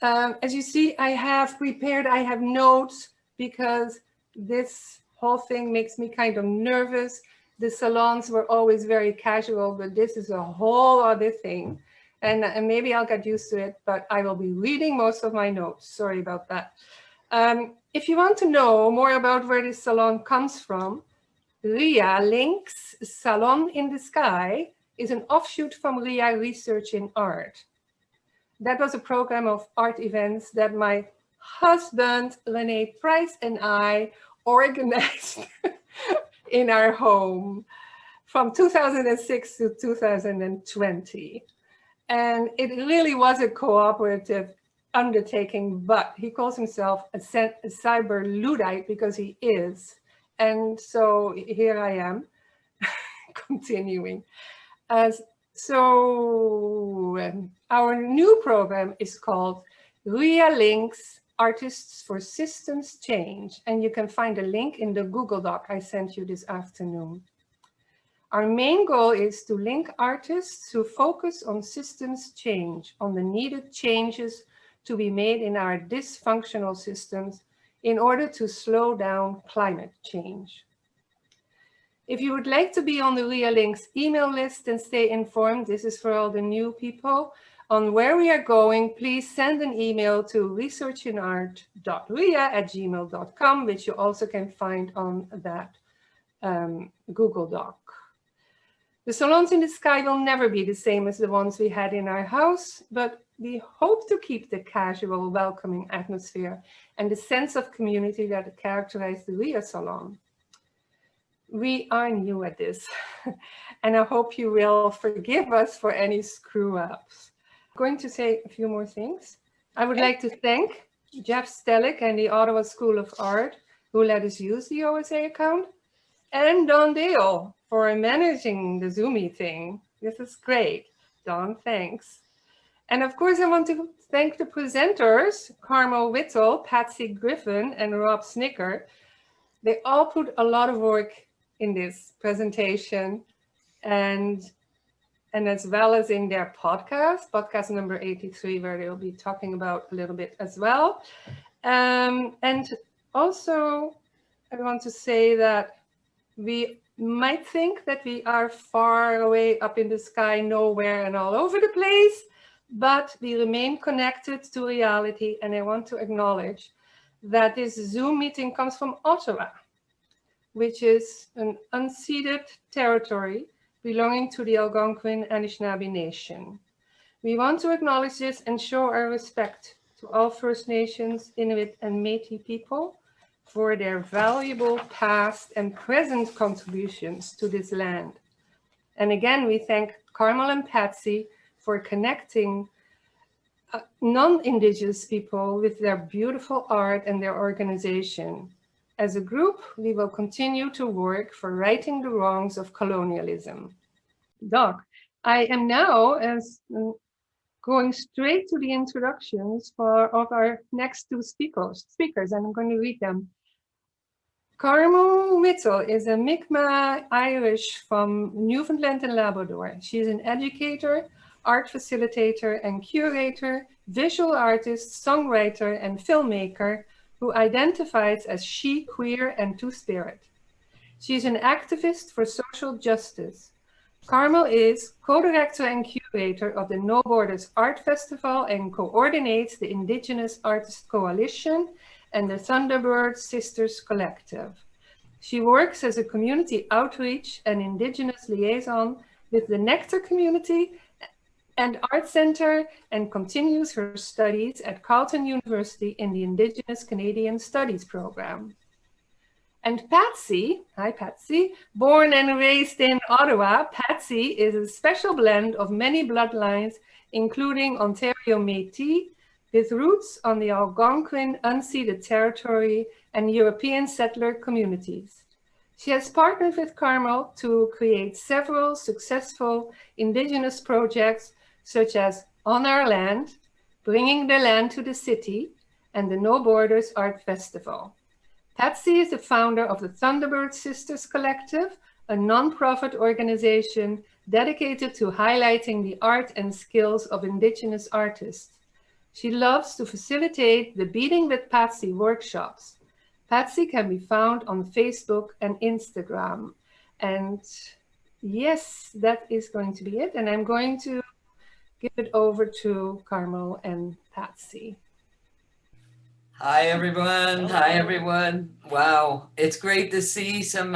As you see, I have notes because this whole thing makes me kind of nervous. The salons were always very casual, but this is a whole other thing. And maybe I'll get used to it, but I will be reading most of my notes. Sorry about that. If you want to know more about where this salon comes from, RIA Links Salon in the Sky is an offshoot from RIA Research in Art. That was a program of art events that my husband, Renee Price, and I organized in our home from 2006 to 2020. And it really was a cooperative undertaking, but he calls himself a cyber Luddite because he is. And so here I am, continuing. Our new program is called RIA Links Artists for Systems Change, and you can find a link in the Google Doc I sent you this afternoon. Our main goal is to link artists who focus on systems change, on the needed changes to be made in our dysfunctional systems in order to slow down climate change. If you would like to be on the RIA Links email list and stay informed, this is for all the new people, on where we are going, please send an email to researchinart.ria@gmail.com, which you also can find on that Google Doc. The salons in the sky will never be the same as the ones we had in our house, but we hope to keep the casual, welcoming atmosphere and the sense of community that characterized the RIA Salon. We are new at this, and I hope you will forgive us for any screw-ups. I'm going to say a few more things. I would like to thank Jeff Stellick and the Ottawa School of Art, who let us use the OSA account, and Don Dale for managing the Zoom meeting. This is great. Don, thanks. And of course, I want to thank the presenters, Carmel, Whittle, Patsea, Griffin, and Rob Snikkar. They all put a lot of work in this presentation, and as well as in their podcast number 83, where they'll be talking about a little bit as well. And also, I want to say that we might think that we are far away up in the sky, nowhere and all over the place, but we remain connected to reality. And I want to acknowledge that this Zoom meeting comes from Ottawa, which is an unceded territory belonging to the Algonquin Anishinaabe Nation. We want to acknowledge this and show our respect to all First Nations, Inuit, and Métis people for their valuable past and present contributions to this land. And again, we thank Carmel and Patsea for connecting non-Indigenous people with their beautiful art and their organization. As a group, we will continue to work for righting the wrongs of colonialism. Doc, I am now going straight to the introductions of our next two speakers, and I'm going to read them. Carmel Whittle is a Mi'kmaq Irish from Newfoundland and Labrador. She is an educator, art facilitator and curator, visual artist, songwriter, and filmmaker who identifies as she, queer, and two-spirit. She is an activist for social justice. Carmel is co-director and curator of the No Borders Art Festival and coordinates the Indigenous Artist Coalition and the Thunderbird Sisters Collective. She works as a community outreach and Indigenous liaison with the Nectar community and Art Center, and continues her studies at Carleton University in the Indigenous Canadian Studies program. And Patsea, hi Patsea, born and raised in Ottawa, Patsea is a special blend of many bloodlines, including Ontario Métis, with roots on the Algonquin unceded territory and European settler communities. She has partnered with Carmel to create several successful Indigenous projects, such as On Our Land, Bringing the Land to the City, and the No Borders Art Festival. Patsea is the founder of the Thunderbird Sisters Collective, a nonprofit organization dedicated to highlighting the art and skills of Indigenous artists. She loves to facilitate the Beading with Patsea workshops. Patsea can be found on Facebook and Instagram. And yes, that is going to be it. And I'm going to give it over to Carmel and Patsea. Hi everyone. Hi everyone. Wow, it's great to see some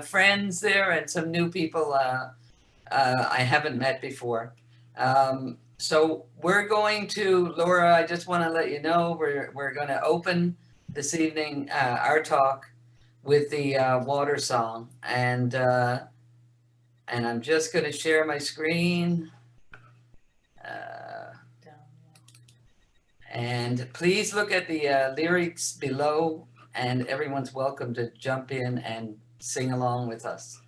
friends there and some new people I haven't met before. So we're going to, Laura, I just want to let you know we're going to open this evening our talk with the water song, and I'm just going to share my screen. And please look at the lyrics below, and everyone's welcome to jump in and sing along with us.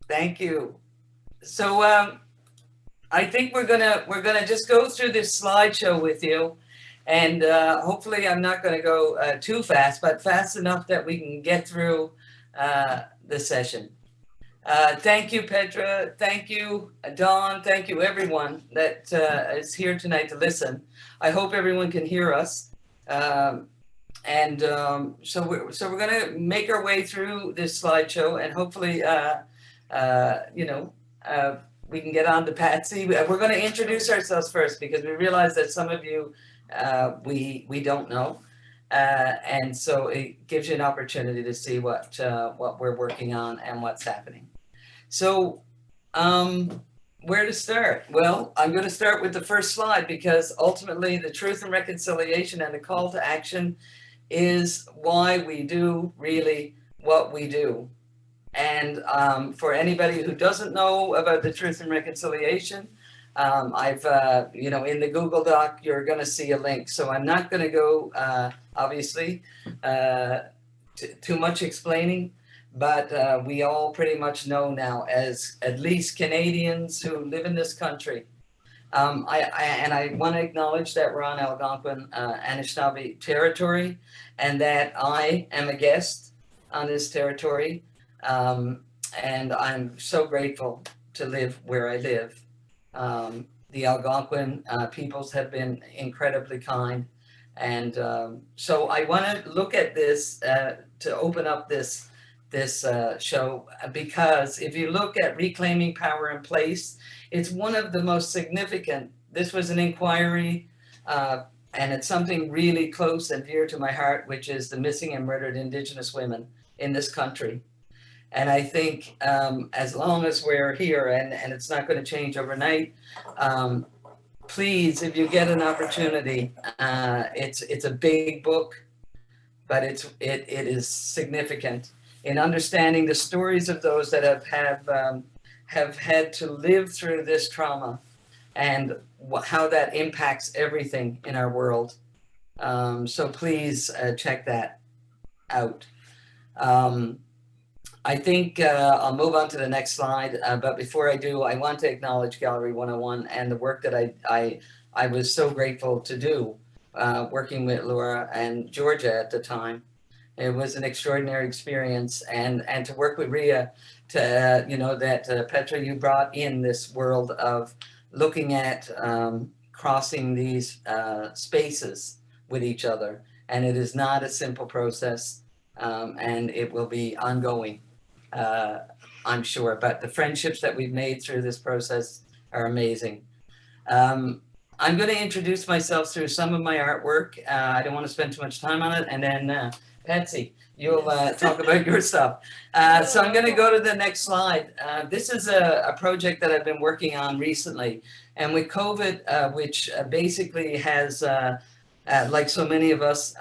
Thank you. So I think we're gonna just go through this slideshow with you, and hopefully I'm not going to go too fast, but fast enough that we can get through the session. Thank you, Petra. Thank you, Dawn. Thank you, everyone that is here tonight to listen. I hope everyone can hear us. So we're going to make our way through this slideshow, and hopefully, we can get on to Patsea. We're going to introduce ourselves first because we realize that some of you we don't know. And so it gives you an opportunity to see what we're working on and what's happening. So where to start? Well, I'm going to start with the first slide because ultimately the truth and reconciliation and the call to action is why we do really what we do. And for anybody who doesn't know about the truth and reconciliation, I've, in the Google Doc, you're going to see a link. So I'm not going to go, obviously, too much explaining, but we all pretty much know now, as at least Canadians who live in this country. I want to acknowledge that we're on Algonquin Anishinaabe territory, and that I am a guest on this territory. And I'm so grateful to live where I live. The Algonquin peoples have been incredibly kind. And so I want to look at this to open up this show, because if you look at reclaiming power and place, it's one of the most significant. This was an inquiry, and it's something really close and dear to my heart, which is the missing and murdered Indigenous women in this country. And I think as long as we're here, and it's not going to change overnight, please, if you get an opportunity, it's a big book. but it is significant in understanding the stories of those that have had to live through this trauma and how that impacts everything in our world. So please check that out. I think I'll move on to the next slide, but before I do, I want to acknowledge Gallery 101 and the work that I was so grateful to do, working with Laura and Georgia at the time. It was an extraordinary experience, and to work with Ria, to that Petra, you brought in this world of looking at crossing these spaces with each other, and it is not a simple process, and it will be ongoing, I'm sure. But the friendships that we've made through this process are amazing. I'm going to introduce myself through some of my artwork. I don't want to spend too much time on it, and then Patsea, you'll talk about your stuff. So I'm going to go to the next slide. This is a project that I've been working on recently, and with COVID, which basically has, like so many of us,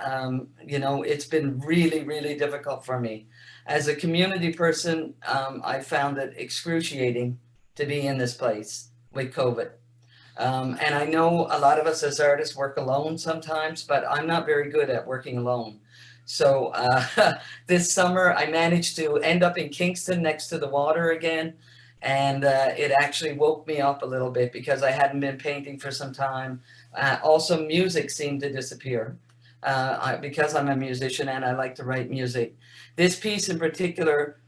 it's been really, really difficult for me. As a community person, I found it excruciating to be in this place with COVID. And I know a lot of us as artists work alone sometimes, but I'm not very good at working alone. So this summer I managed to end up in Kingston next to the water again. And it actually woke me up a little bit because I hadn't been painting for some time. Also, music seemed to disappear because I'm a musician and I like to write music. This piece in particular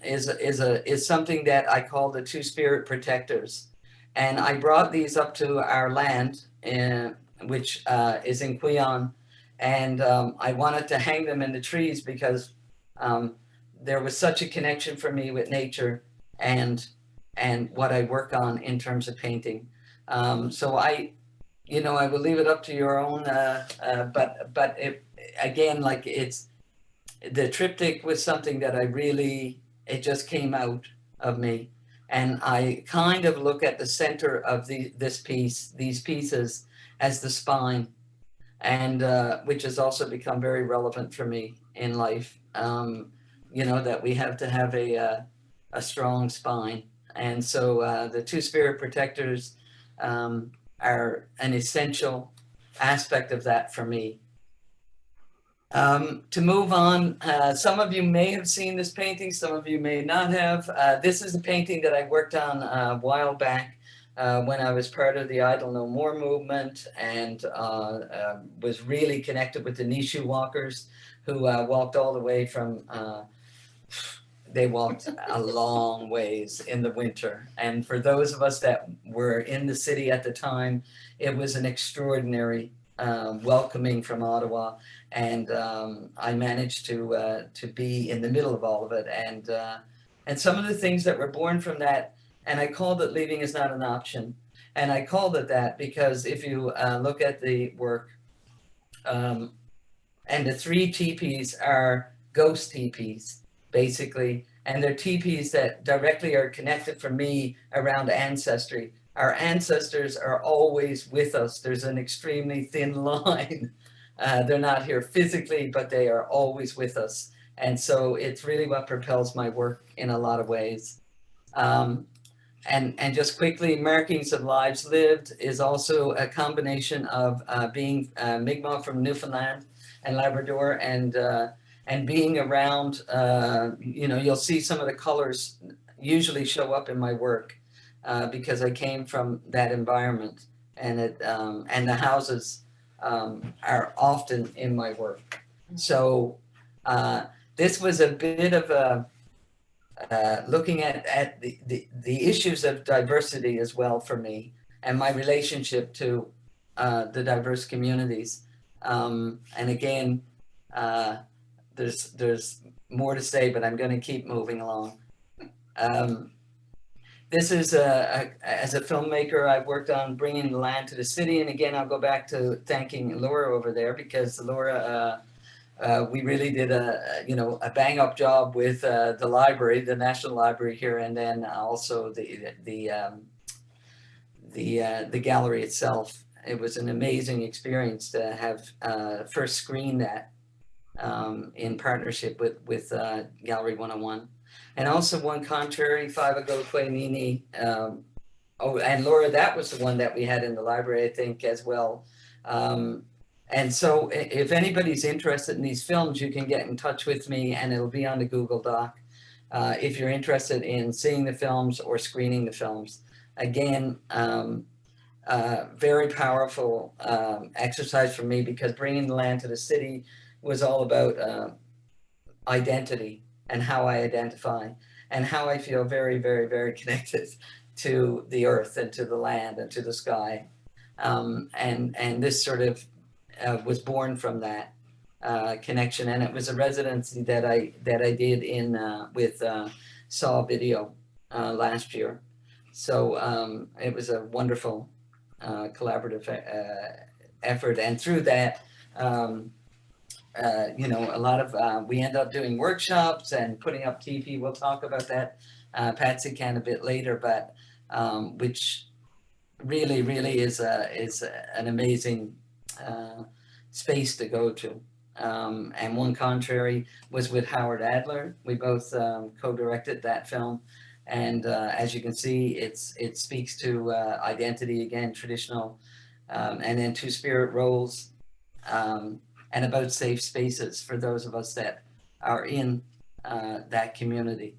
is something that I call the Two Spirit Protectors. And I brought these up to our land, which is in Quion. And I wanted to hang them in the trees because there was such a connection for me with nature and what I work on in terms of painting. So I will leave it up to your own, but again, like the triptych was something that it just came out of me. And I kind of look at the center of these pieces as the spine, and which has also become very relevant for me in life. That we have to have a strong spine. And so the Two Spirit Protectors are an essential aspect of that for me. To move on, some of you may have seen this painting, some of you may not have. This is a painting that I worked on a while back when I was part of the Idle No More movement, and was really connected with the Nishu walkers, who walked all the way from, they walked a long ways in the winter. And for those of us that were in the city at the time, it was an extraordinary welcoming from Ottawa. And I managed to be in the middle of all of it, and some of the things that were born from that. And I called it "Leaving is Not an Option," and I called it that because if you look at the work, and the 3 teepees are ghost teepees, basically, and they're teepees that directly are connected for me around ancestry. Our ancestors are always with us. There's an extremely thin line. They're not here physically, but they are always with us. And so it's really what propels my work in a lot of ways. And just quickly, Markings of Lives Lived is also a combination of being Mi'kmaq from Newfoundland and Labrador, and being around, you'll see some of the colors usually show up in my work because I came from that environment, and the houses are often in my work. So this was a bit of a looking at the issues of diversity as well for me, and my relationship to the diverse communities. And again, there's more to say, but I'm going to keep moving along. This is as a filmmaker, I've worked on bringing the land to the city. And again, I'll go back to thanking Laura over there, because Laura, we really did a bang up job with the library, the National Library here, and then also the gallery itself. It was an amazing experience to have first screen that. in partnership with Gallery 101. And also One Contrary, Five Ago Kwe Nini. Oh, and Laura, that was the one that we had in the library, I think, as well. And so if anybody's interested in these films, you can get in touch with me and it'll be on the Google Doc. If you're interested in seeing the films or screening the films. Again, very powerful exercise for me, because bringing the land to the city was all about identity and how I identify and how I feel very, very, very connected to the earth and to the land and to the sky. And this sort of was born from that connection. And it was a residency that I did in with Saw Video last year. So it was a wonderful collaborative effort. And through that, you know, a lot of, we end up doing workshops and putting up TV. We'll talk about that, Patsea can, a bit later, but which really, really is an amazing space to go to. And One Contrary was with Howard Adler. We both co-directed that film. And as you can see, it speaks to identity again, traditional, and then two-spirit roles, and about safe spaces for those of us that are in that community.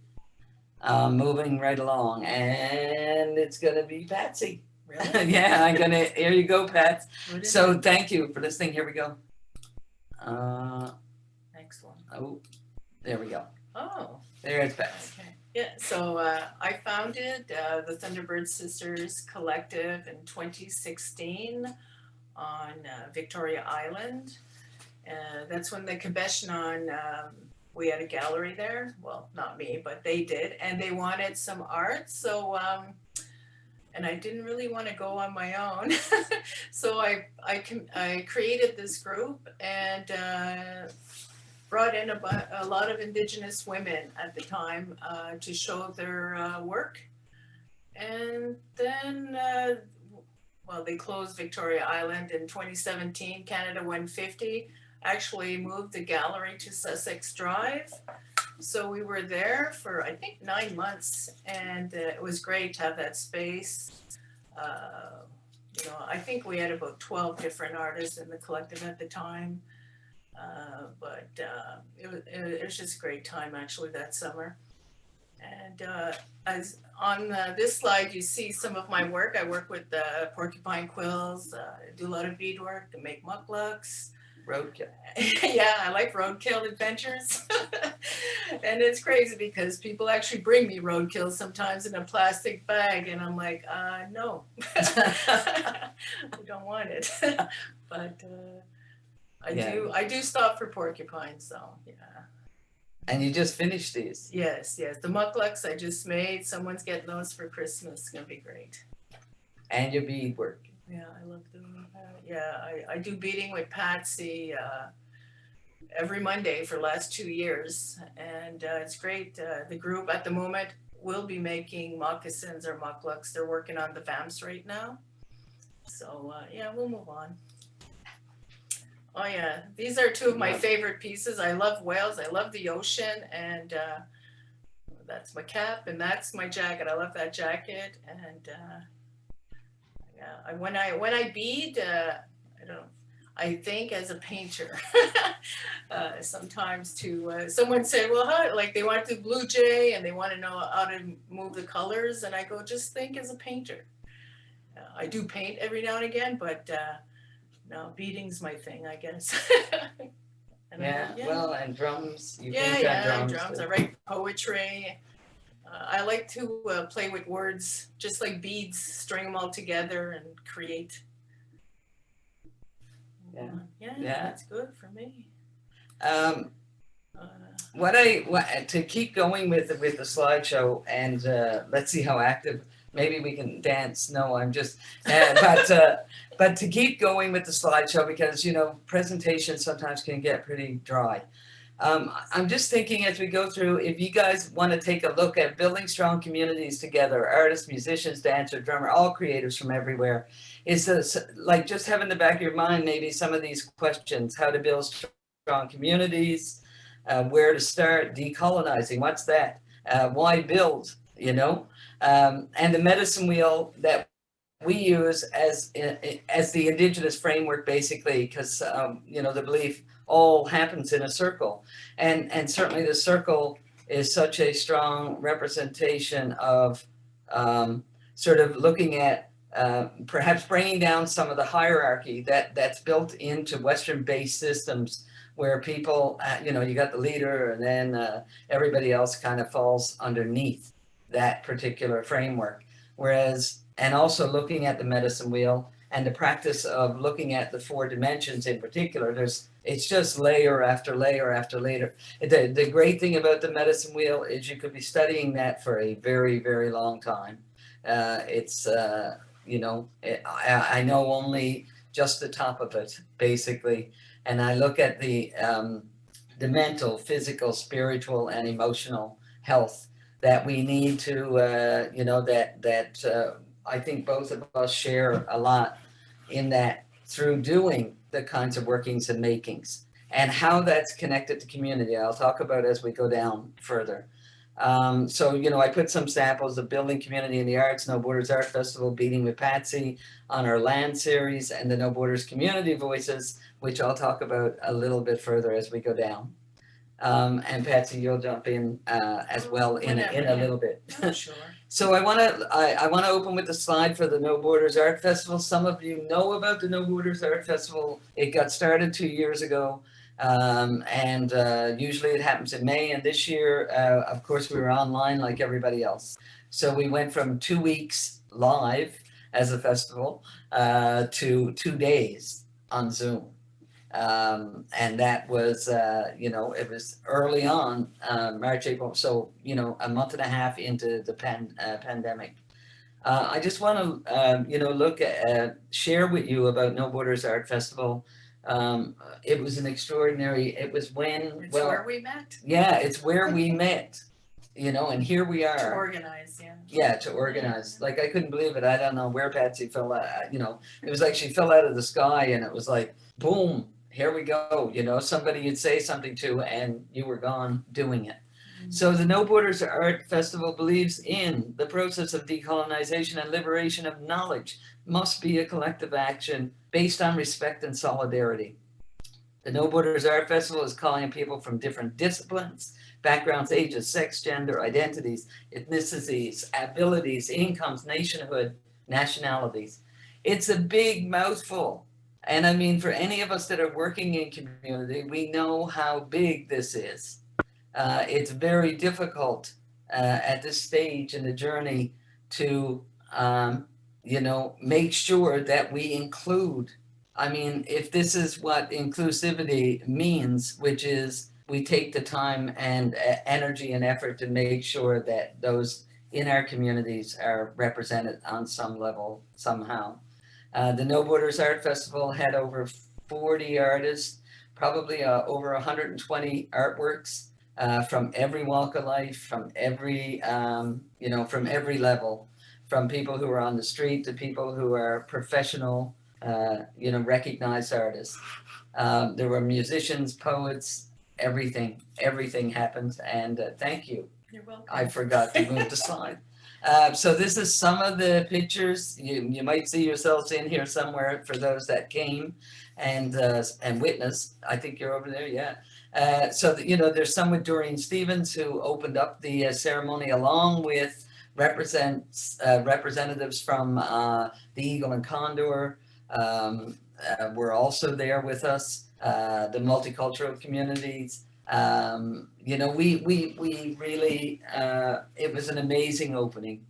Moving right along, and it's gonna be Patsea. Really? Yeah, here you go, Pat. What is So it? thank you for this thing. Here we go. Next one. Oh, there we go. Oh, There's Pat. okay. Yeah, so I founded the Thunderbird Sisters Collective in 2016 on Victoria Island. That's when the Kabeshanon, we had a gallery there. Well, not me, but they did. And they wanted some art. So, and I didn't really want to go on my own. So I created this group and brought in a lot of Indigenous women at the time to show their work. And then, well, they closed Victoria Island in 2017. Canada 150 actually moved the gallery to Sussex Drive. So we were there for, I think, 9 months, and it was great to have that space. You know, I think we had about 12 different artists in the collective at the time. But it was just a great time, actually, that summer. And as on this slide, you see some of my work. I work with porcupine quills, do a lot of beadwork, and make mucklucks. Roadkill. Yeah, I like roadkill adventures. And it's crazy because people actually bring me roadkill sometimes in a plastic bag, and I'm like, no, I don't want it. But I do stop for porcupines, so yeah. And you just finished these. Yes, the mucklucks I just made. Someone's getting those for Christmas. It's gonna be great. And your beadwork. Yeah, I love doing that. Yeah, I do beading with Patsea every Monday for the last 2 years, and it's great. The group at the moment will be making moccasins or mucklucks. They're working on the vamps right now. So yeah, we'll move on. Oh yeah, these are two of my favorite pieces. I love whales. I love the ocean, and that's my cap, and that's my jacket. I love that jacket, and yeah, when I bead, I don't know. I think as a painter, sometimes to someone said, well, how, like they want to do blue jay and they want to know how to move the colors, and I go, just think as a painter. I do paint every now and again, but no, beading's my thing, I guess. And Yeah, well, and drums. You yeah, drums. drums. I write poetry. I like to play with words, just like beads, string them all together and create. Yeah. That's good for me. To keep going with the slideshow, and let's see how active. Maybe we can dance. No, I'm just. But to keep going with the slideshow, because you know presentations sometimes can get pretty dry. I'm just thinking as we go through, if you guys want to take a look at building strong communities together, artists, musicians, dancer, drummer, all creatives from everywhere, is like just have in the back of your mind maybe some of these questions: how to build strong communities, where to start, decolonizing, what's that? Why build, you know? And the medicine wheel that we use as the Indigenous framework, basically, because you know, the belief all happens in a circle, and certainly the circle is such a strong representation of sort of looking at perhaps bringing down some of the hierarchy that's built into Western-based systems, where people, you know, you got the leader, and then everybody else kind of falls underneath that particular framework. Whereas, and also looking at the medicine wheel and the practice of looking at the 4 dimensions in particular, it's just layer after layer after layer. The great thing about the medicine wheel is you could be studying that for a very, very long time. You know, I know only just the top of it, basically. And I look at the mental, physical, spiritual, and emotional health that we need to, you know, that I think both of us share a lot in that, through doing the kinds of workings and makings, and how that's connected to community. I'll talk about as we go down further. So, you know, I put some samples of building community in the arts, No Borders Art Festival, Beating with Patsea on our land series, and the No Borders Community Voices, which I'll talk about a little bit further as we go down. And Patsea, you'll jump in as well in a little bit. Oh, sure. So I want to open with the slide for the No Borders Art Festival. Some of you know about the No Borders Art Festival. It got started 2 years ago. And usually it happens in May, and this year, of course, we were online like everybody else. So we went from 2 weeks live as a festival to 2 days on Zoom. And that was, you know, it was early on, March, April, so, you know, a month and a half into the pandemic. I just want to, you know, look at, share with you about No Borders Art Festival. It was an extraordinary, it was when, It's where we met. yeah, it's where we met, you know, and here we are. To organize, yeah. Yeah, to organize. Like, I couldn't believe it. I don't know where Patsea fell out, you know, it was like she fell out of the sky, and it was like, boom, here we go. You know, somebody you'd say something to, and you were gone doing it. So the No Borders Art Festival believes in the process of decolonization and liberation of knowledge must be a collective action based on respect and solidarity. The No Borders Art Festival is calling people from different disciplines, backgrounds, ages, sex, gender, identities, ethnicities, abilities, incomes, nationhood, nationalities. It's a big mouthful. And I mean, for any of us that are working in community, we know how big this is. It's very difficult at this stage in the journey to, you know, make sure that we include. I mean, if this is what inclusivity means, which is we take the time and energy and effort to make sure that those in our communities are represented on some level somehow. The No Borders Art Festival had over 40 artists, probably over 120 artworks from every walk of life, from every, you know, from every level, from people who are on the street to people who are professional, you know, recognized artists. There were musicians, poets, everything happened. And thank you. You're welcome. I forgot to move the slide. So this is some of the pictures. You might see yourselves in here somewhere for those that came and witnessed. I think you're over there, yeah. So you know, there's some with Doreen Stevens, who opened up the ceremony, along with representatives from the Eagle and Condor. Were also there with us. The multicultural communities. You know, we really, it was an amazing opening.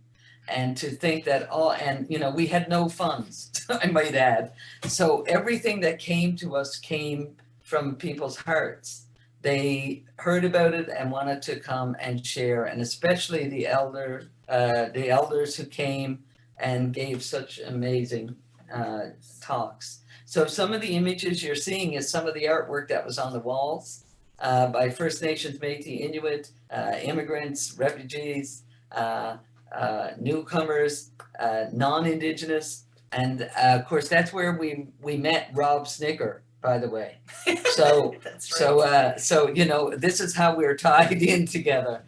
And to think that and you know, we had no funds, I might add. So everything that came to us came from people's hearts. They heard about it and wanted to come and share, and especially the elders who came and gave such amazing talks. So some of the images you're seeing is some of the artwork that was on the walls by First Nations, Métis, Inuit, immigrants, refugees, newcomers, non-Indigenous. And of course, that's where we met Rob Snikkar, by the way. So, That's right. so this is how we're tied in together.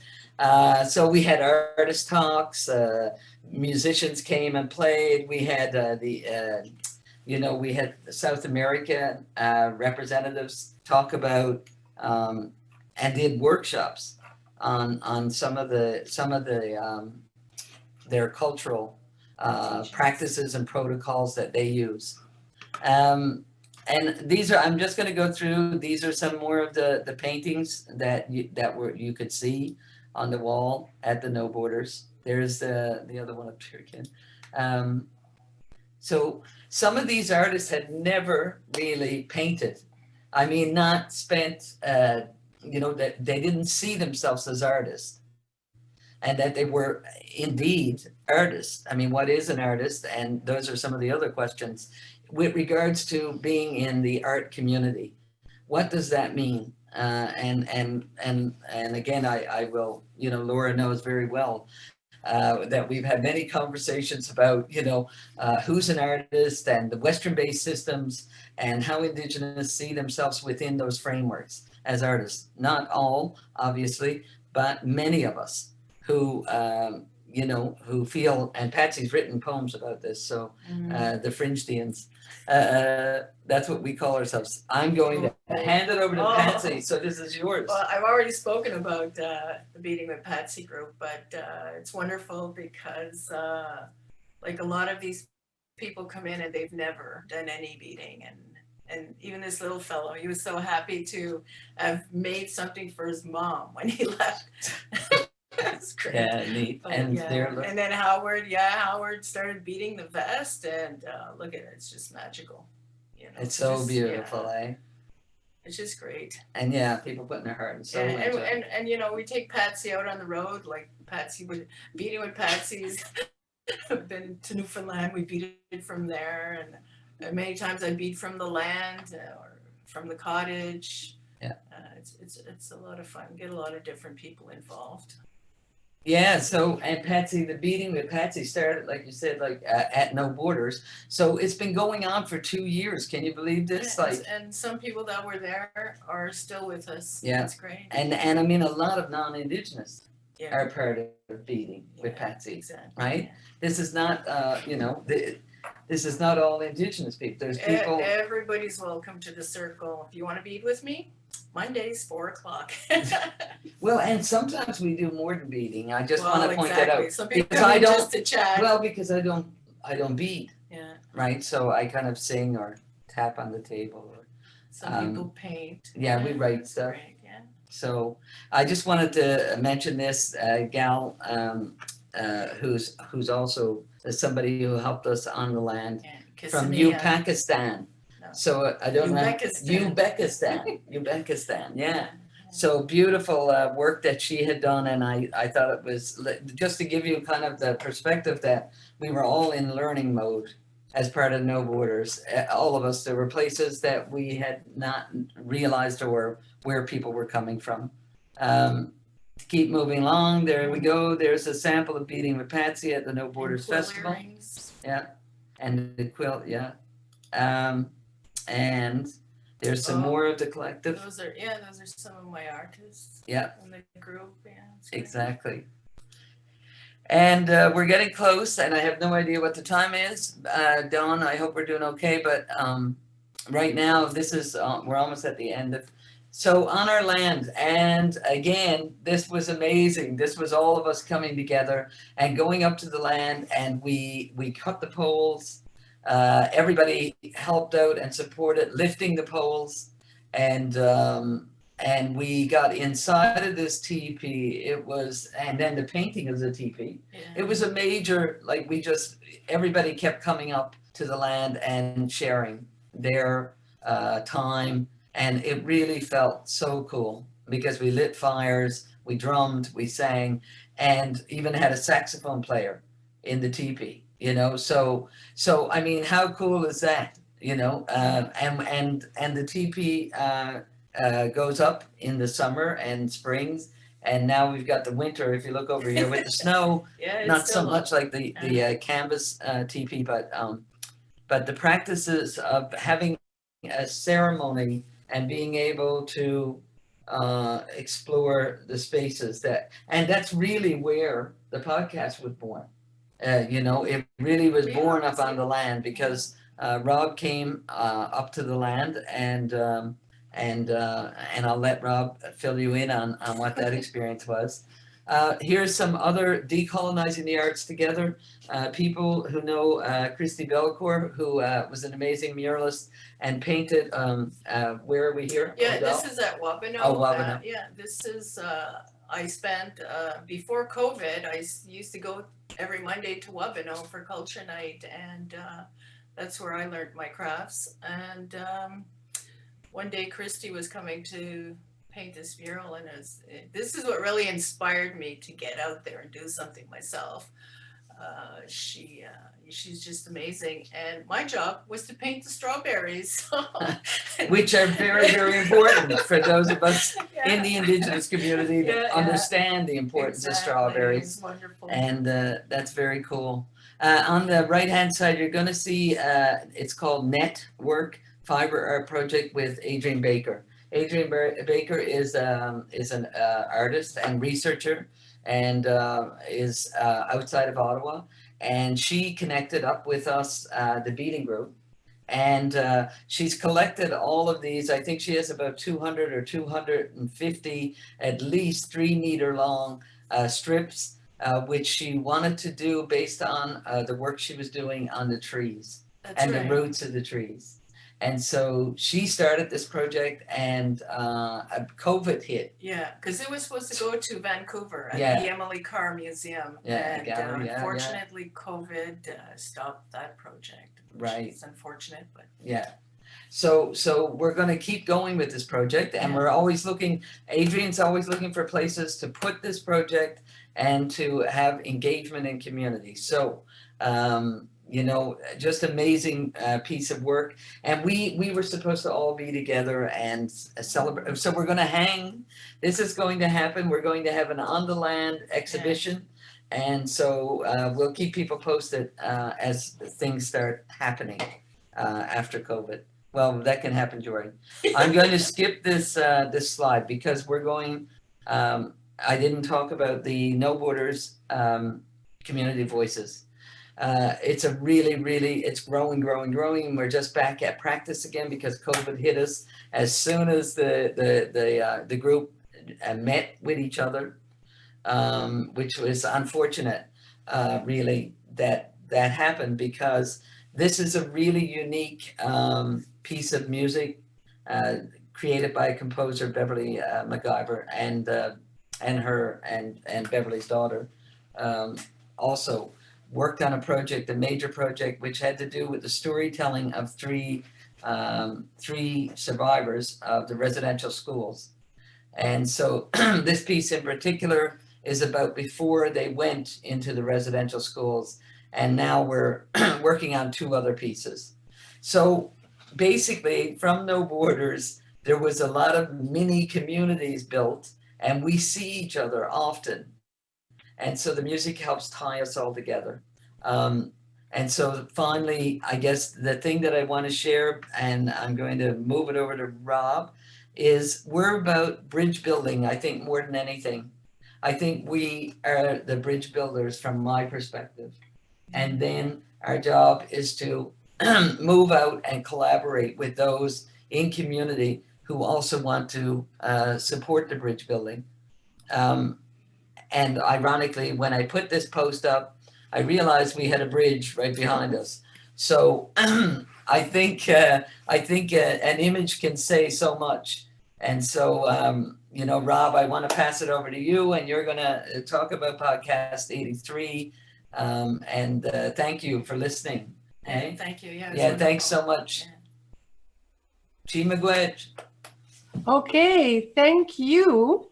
So we had artist talks, musicians came and played. We had we had South America representatives talk about and did workshops on some of the their cultural practices and protocols that they use. And these are, I'm just going to go through, these are some more of the paintings that you could see on the wall at the No Borders. There's the other one up here again. So some of these artists had never really painted. I mean, not spent, that they didn't see themselves as artists, and that they were indeed artists. I mean, what is an artist? And those are some of the other questions with regards to being in the art community. What does that mean? And again, I will, Laura knows very well that we've had many conversations about, who's an artist and the Western-based systems and how Indigenous see themselves within those frameworks as artists. Not all, obviously, but many of us who, who feel, and Patsy's written poems about this, so the Fringedians, that's what we call ourselves. I'm going to hand it over to Patsy, so this is yours. Well, I've already spoken about the Beating with Patsy group, but it's wonderful because like a lot of these people come in and they've never done any beating, and even this little fellow, he was so happy to have made something for his mom when he left. That's great. Yeah, neat. But, and and then Howard started beating the vest, and look at it, it's just magical. It's so beautiful, eh? It's just great. And people putting their heart and soul into it. And we take Patsy out on the road, like Patsy would Beating with Patsy's been to Newfoundland, we beat it from there, and many times I beat from the land or from the cottage. It's a lot of fun. Get a lot of different people involved. Yeah, so, and Patsy, the Beating with Patsy started, like you said, at No Borders. So it's been going on for 2 years. Can you believe this? And some people that were there are still with us. Yeah. That's great. And I mean, a lot of non-Indigenous are part of Beating with Patsy, exactly. right? Yeah. This is not, this is not all Indigenous people. There's people. Everybody's welcome to the circle. If you want to beat with me, Mondays, 4:00. Well, and sometimes we do more than beating. I just want to point that out. Some people come in just to chat. Well, because I don't beat. Yeah. Right. So I kind of sing or tap on the table. Or, some people paint. Yeah, we write stuff. Right, yeah. So I just wanted to mention this gal who's also somebody who helped us on the land from Pakistan. So I don't know. Uzbekistan, yeah. So beautiful work that she had done, and I thought it was just to give you kind of the perspective that we were all in learning mode as part of No Borders. All of us, there were places that we had not realized or where people were coming from. To keep moving along, there we go. There's a sample of Beating with Patsy at the No Borders Festival. Earrings. Yeah, and the quilt, yeah. And there's some more of the collective. Those are some of my artists. Yeah. In the group, exactly. And we're getting close, and I have no idea what the time is. Dawn, I hope we're doing okay, but right now this is we're almost at the end of. So on our land, and again, this was amazing. This was all of us coming together and going up to the land, and we cut the poles. Everybody helped out and supported lifting the poles, and we got inside of this teepee. And then the painting of the teepee. Yeah. It was a major, everybody kept coming up to the land and sharing their time, and it really felt so cool because we lit fires, we drummed, we sang, and even had a saxophone player in the teepee. So I mean, how cool is that? And the teepee goes up in the summer and springs, and now we've got the winter. If you look over here with the snow, not so much like the canvas teepee, but the practices of having a ceremony and being able to explore the spaces and that's really where the podcast was born. You know, it really was born up on the land because Rob came up to the land, and I'll let Rob fill you in on what that experience was. Here's some other decolonizing the arts together. People who know Christy Belcourt, who was an amazing muralist and painted. Where are we here? Yeah, Odell? this is at Wabano. Oh, Wabano. Yeah, this is, I spent, before COVID, used to go every Monday to Wabano for culture night, and that's where I learned my crafts. And one day Christy was coming to paint this mural, and this is what really inspired me to get out there and do something myself. She's just amazing, and my job was to paint the strawberries, Which are very, very important for those of us in the Indigenous community that Yeah, understand the importance of strawberries. It's wonderful. And that's very cool. On the right-hand side, you're going to see it's called Network Fiber Art Project with Adrienne Baker. Adrienne Baker is an artist and researcher, and is outside of Ottawa. And she connected up with us, the Beating Group, and she's collected all of these. I think she has about 200 or 250, at least 3-meter long strips, which she wanted to do based on the work she was doing on the trees. That's and right. the roots of the trees. And so she started this project, and COVID hit. Yeah, because it was supposed to go to Vancouver at Yeah. the Emily Carr Museum, Yeah, the and gallery, yeah, unfortunately COVID stopped that project. Which Right. is unfortunate, but Yeah. So we're going to keep going with this project, and we're always looking. Adrienne's always looking for places to put this project and to have engagement in community. So, you know, just amazing piece of work. And we were supposed to all be together and celebrate. So we're going to hang. This is going to happen. We're going to have an on the land exhibition. And so we'll keep people posted as things start happening after COVID. Well, that can happen during. I'm going to skip this this slide because we're going. I didn't talk about the No Borders community voices. It's a really, it's growing. We're just back at practice again because COVID hit us as soon as the group met with each other, which was unfortunate, really, that happened, because this is a really unique piece of music created by composer Beverly MacGyver and Beverly's daughter. Also worked on a major project, which had to do with the storytelling of three survivors of the residential schools. And so this piece in particular is about before they went into the residential schools, and now we're working on 2 other pieces. So basically, from No Borders, there was a lot of mini communities built, and we see each other often. And so the music helps tie us all together. And so finally, I guess the thing that I want to share, and I'm going to move it over to Rob, is we're about bridge building, I think, more than anything. I think we are the bridge builders from my perspective. And then our job is to move out and collaborate with those in community who also want to support the bridge building. And ironically, when I put this post up, I realized we had a bridge right behind us. So I think an image can say so much. And so, you know, Rob, I want to pass it over to you, and you're going to talk about podcast 83. And thank you for listening. Hey? thank you. Yeah, Yeah, thanks so much. Chi Miigwech. Okay, thank you,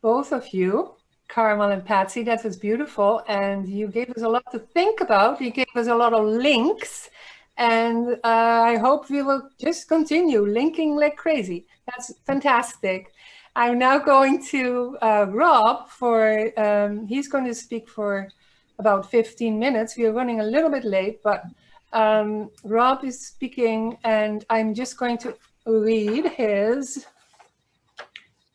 both of you, Carmel and Patsy. That was beautiful, and you gave us a lot to think about. You gave us a lot of links, and I hope we will just continue linking like crazy. That's fantastic. I'm now going to Rob for, he's going to speak for about 15 minutes. We are running a little bit late, but Rob is speaking, and I'm just going to read his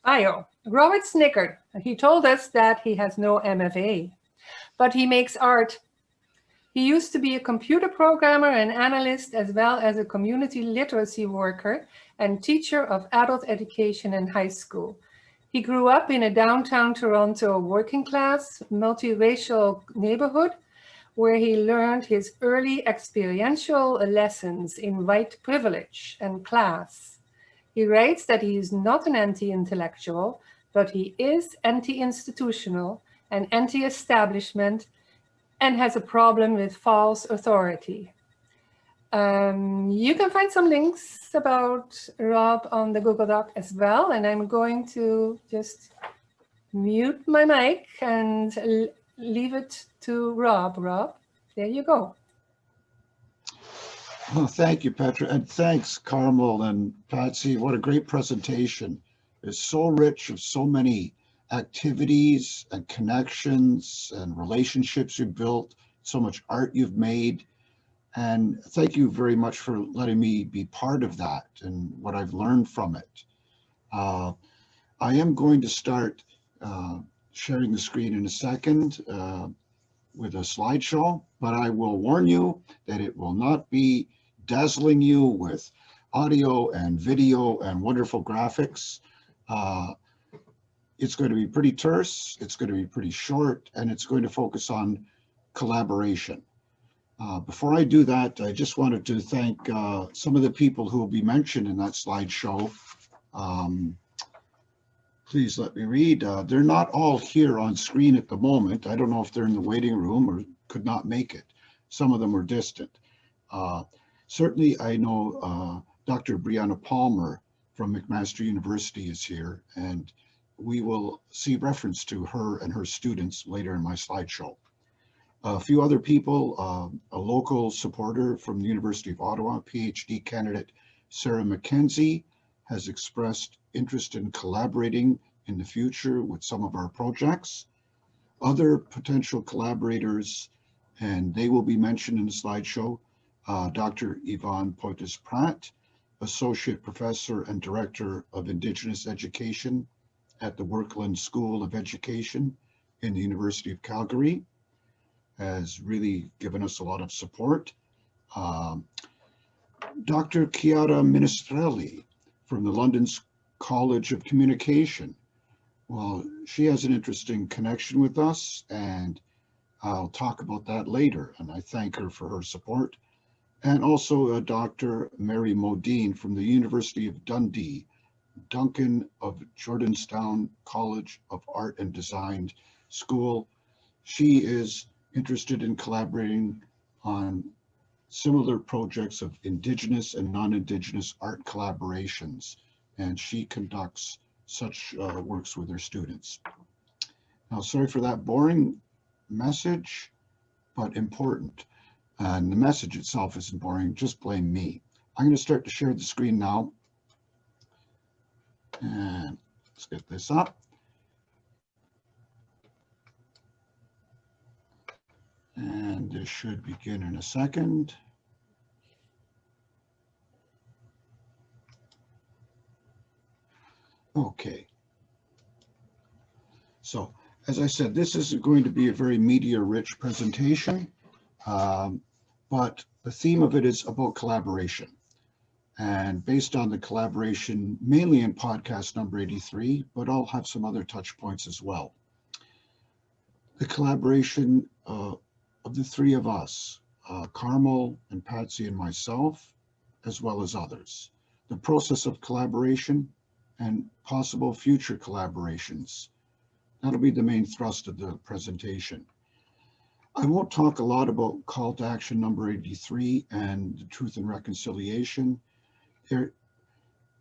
bio. Robert Snikkar, he told us that he has no MFA, but he makes art. He used to be a computer programmer and analyst, as well as a community literacy worker and teacher of adult education in high school. He grew up in a downtown Toronto working class, multiracial neighborhood where he learned his early experiential lessons in white privilege and class. He writes that he is not an anti-intellectual, but he is anti-institutional and anti-establishment and has a problem with false authority. You can find some links about Rob on the Google Doc as well, and I'm going to just mute my mic and leave it to Rob. Rob, there you go. Oh, thank you, Petra, and thanks, Carmel and Patsea. What a great presentation. It's so rich of so many activities and connections and relationships you've built, so much art you've made. And thank you very much for letting me be part of that and what I've learned from it. I am going to start sharing the screen in a second with a slideshow, but I will warn you that it will not be dazzling you with audio and video and wonderful graphics. It's going to be pretty terse, it's going to be pretty short, and it's going to focus on collaboration. Before I do that, I just wanted to thank some of the people who will be mentioned in that slideshow. Please let me read. They're not all here on screen at the moment. I don't know if they're in the waiting room or could not make it. Some of them are distant. Certainly, I know Dr. Brianna Palmer from McMaster University is here, and we will see reference to her and her students later in my slideshow. A few other people, a local supporter from the University of Ottawa, PhD candidate Sarah McKenzie, has expressed interest in collaborating in the future with some of our projects. Other potential collaborators, and they will be mentioned in the slideshow, Dr. Yvonne Poitis-Pratt, Associate Professor and Director of Indigenous Education at the Workland School of Education in the University of Calgary, has really given us a lot of support. Dr. Chiara Minestrelli from the London College of Communication. Well, she has an interesting connection with us, and I'll talk about that later, and I thank her for her support. And also Dr. Mary Modine from the University of Dundee, Duncan of Jordanstown College of Art and Design School. She is interested in collaborating on similar projects of Indigenous and non-Indigenous art collaborations, and she conducts such works with her students. Now, sorry for that boring message, but important. And the message itself isn't boring, just blame me. I'm going to start to share the screen now. And let's get this up. And this should begin in a second. Okay. So, as I said, this is going to be a very media-rich presentation, but the theme of it is about collaboration. And based on the collaboration, mainly in podcast number 83, but I'll have some other touch points as well. The collaboration of the three of us, Carmel and Patsea and myself, as well as others. The process of collaboration and possible future collaborations. That'll be the main thrust of the presentation. I won't talk a lot about call to action number 83 and the Truth and Reconciliation.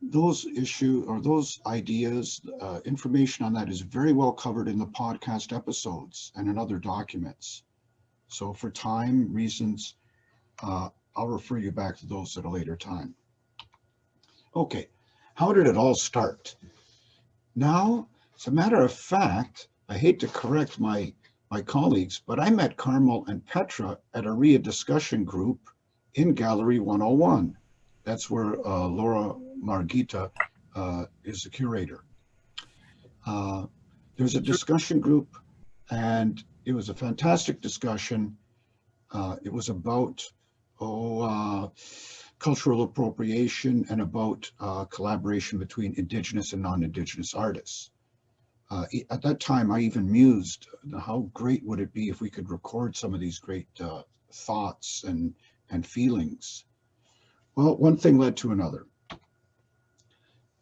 Those ideas, information on that is very well covered in the podcast episodes and in other documents. So for time reasons, I'll refer you back to those at a later time. Okay, how did it all start? Now, as a matter of fact, I hate to correct my colleagues, but I met Carmel and Petra at a RIA discussion group in Gallery 101. That's where Laura Margita is the curator. There's a discussion group, and it was a fantastic discussion. It was about cultural appropriation and about collaboration between Indigenous and non-Indigenous artists. At that time, I even mused, how great would it be if we could record some of these great thoughts and feelings. Well, one thing led to another.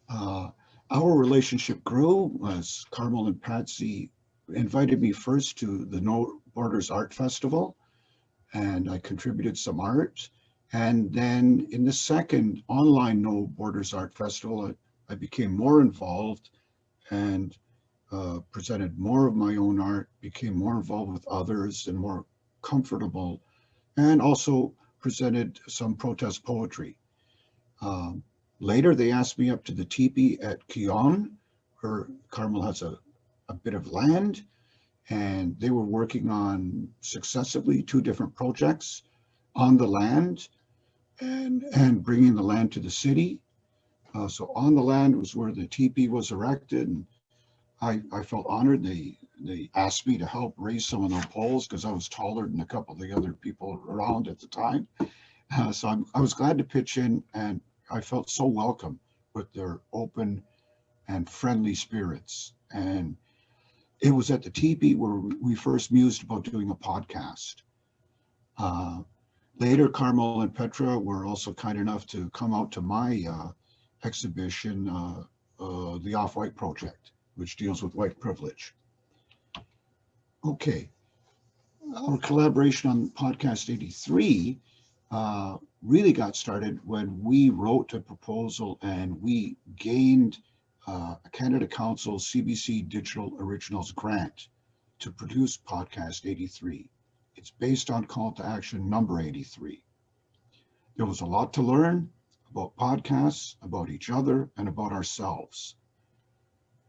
Our relationship grew as Carmel and Patsea invited me first to the No Borders Art Festival, and I contributed some art. And then in the second online No Borders Art Festival, I became more involved and presented more of my own art, became more involved with others and more comfortable, and also presented some protest poetry. Later, they asked me up to the teepee at Keon, where Carmel has a bit of land, and they were working on successively 2 different projects on the land and bringing the land to the city. So on the land was where the teepee was erected, and I felt honored. They asked me to help raise some of the poles because I was taller than a couple of the other people around at the time. So I was glad to pitch in, and I felt so welcome with their open and friendly spirits. And it was at the teepee where we first mused about doing a podcast. Later, Carmel and Petra were also kind enough to come out to my exhibition, the Off-White Project, which deals with white privilege. Okay, our collaboration on podcast 83 really got started when we wrote a proposal and we gained a Canada Council CBC Digital Originals grant to produce podcast 83. It's based on call to action number 83. There was a lot to learn about podcasts, about each other, and about ourselves.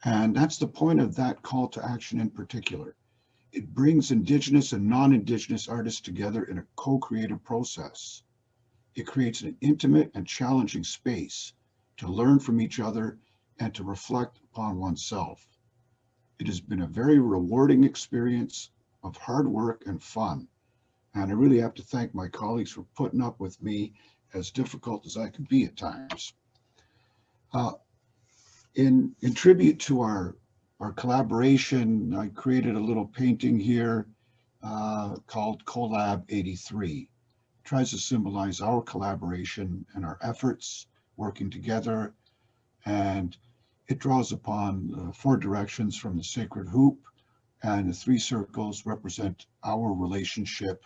And that's the point of that call to action in particular. It brings Indigenous and non-Indigenous artists together in a co-creative process. It creates an intimate and challenging space to learn from each other and to reflect upon oneself. It has been a very rewarding experience of hard work and fun. And I really have to thank my colleagues for putting up with me, as difficult as I can be at times. In tribute to our collaboration, I created a little painting here called Collab 83. It tries to symbolize our collaboration and our efforts working together, and it draws upon 4 directions from the sacred hoop, and the 3 circles represent our relationship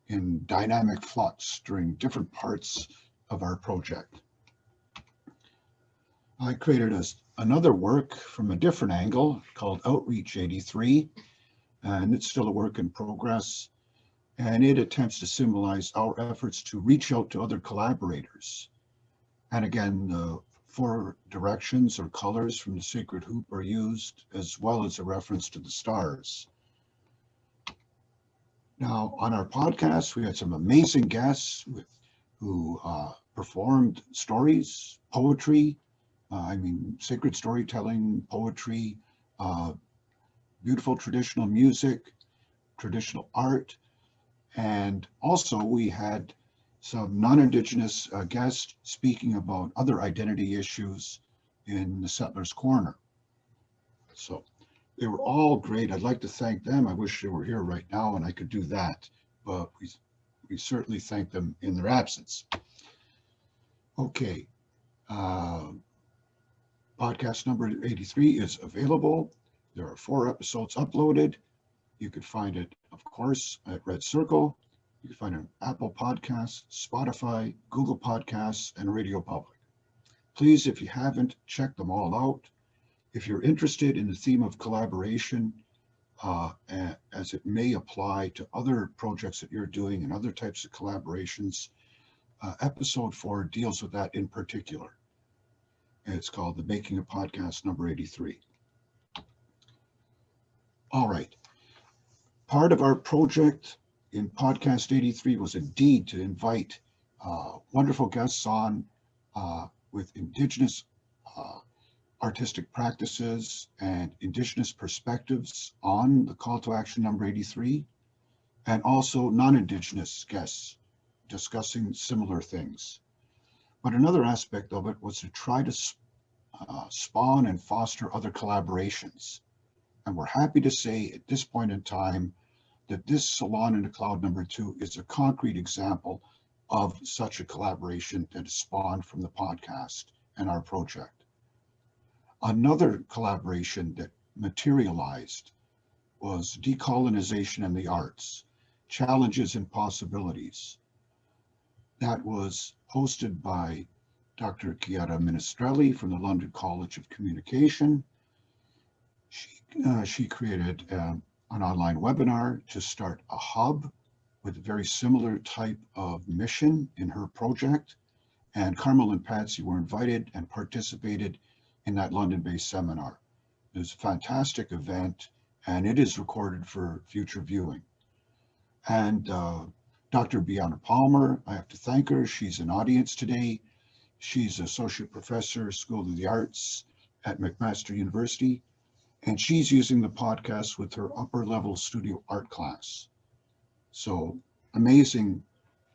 in dynamic flux during different parts of our project. I created another work from a different angle called Outreach 83, and it's still a work in progress, and it attempts to symbolize our efforts to reach out to other collaborators. And again, the 4 directions or colors from the sacred hoop are used, as well as a reference to the stars. Now, on our podcast, we had some amazing guests who performed stories, poetry, sacred storytelling, poetry, beautiful traditional music, traditional art. And also we had some non-Indigenous guests speaking about other identity issues in the Settlers Corner. So they were all great. I'd like to thank them. I wish they were here right now and I could do that, but we certainly thank them in their absence. Okay. Podcast number 83 is available. There are 4 episodes uploaded. You can find it, of course, at Red Circle. You can find it on Apple Podcasts, Spotify, Google Podcasts, and Radio Public. Please, if you haven't, check them all out. If you're interested in the theme of collaboration, as it may apply to other projects that you're doing and other types of collaborations, episode 4 deals with that in particular. And it's called The Making of Podcast number 83. All right. Part of our project in podcast 83 was indeed to invite wonderful guests on with Indigenous artistic practices and Indigenous perspectives on the call to action number 83, and also non-Indigenous guests discussing similar things. But another aspect of it was to try to spawn and foster other collaborations. And we're happy to say at this point in time that this Salon in the Cloud number 2 is a concrete example of such a collaboration that is spawned from the podcast and our project. Another collaboration that materialized was Decolonization and the Arts, Challenges and Possibilities. That was hosted by Dr. Chiara Minestrelli from the London College of Communication. She created an online webinar to start a hub with a very similar type of mission in her project. And Carmel and Patsea were invited and participated in that London-based seminar. It was a fantastic event, and it is recorded for future viewing. And Dr. Brianna Palmer, I have to thank her. She's an audience today. She's Associate Professor, School of the Arts at McMaster University, and she's using the podcast with her upper level studio art class. So amazing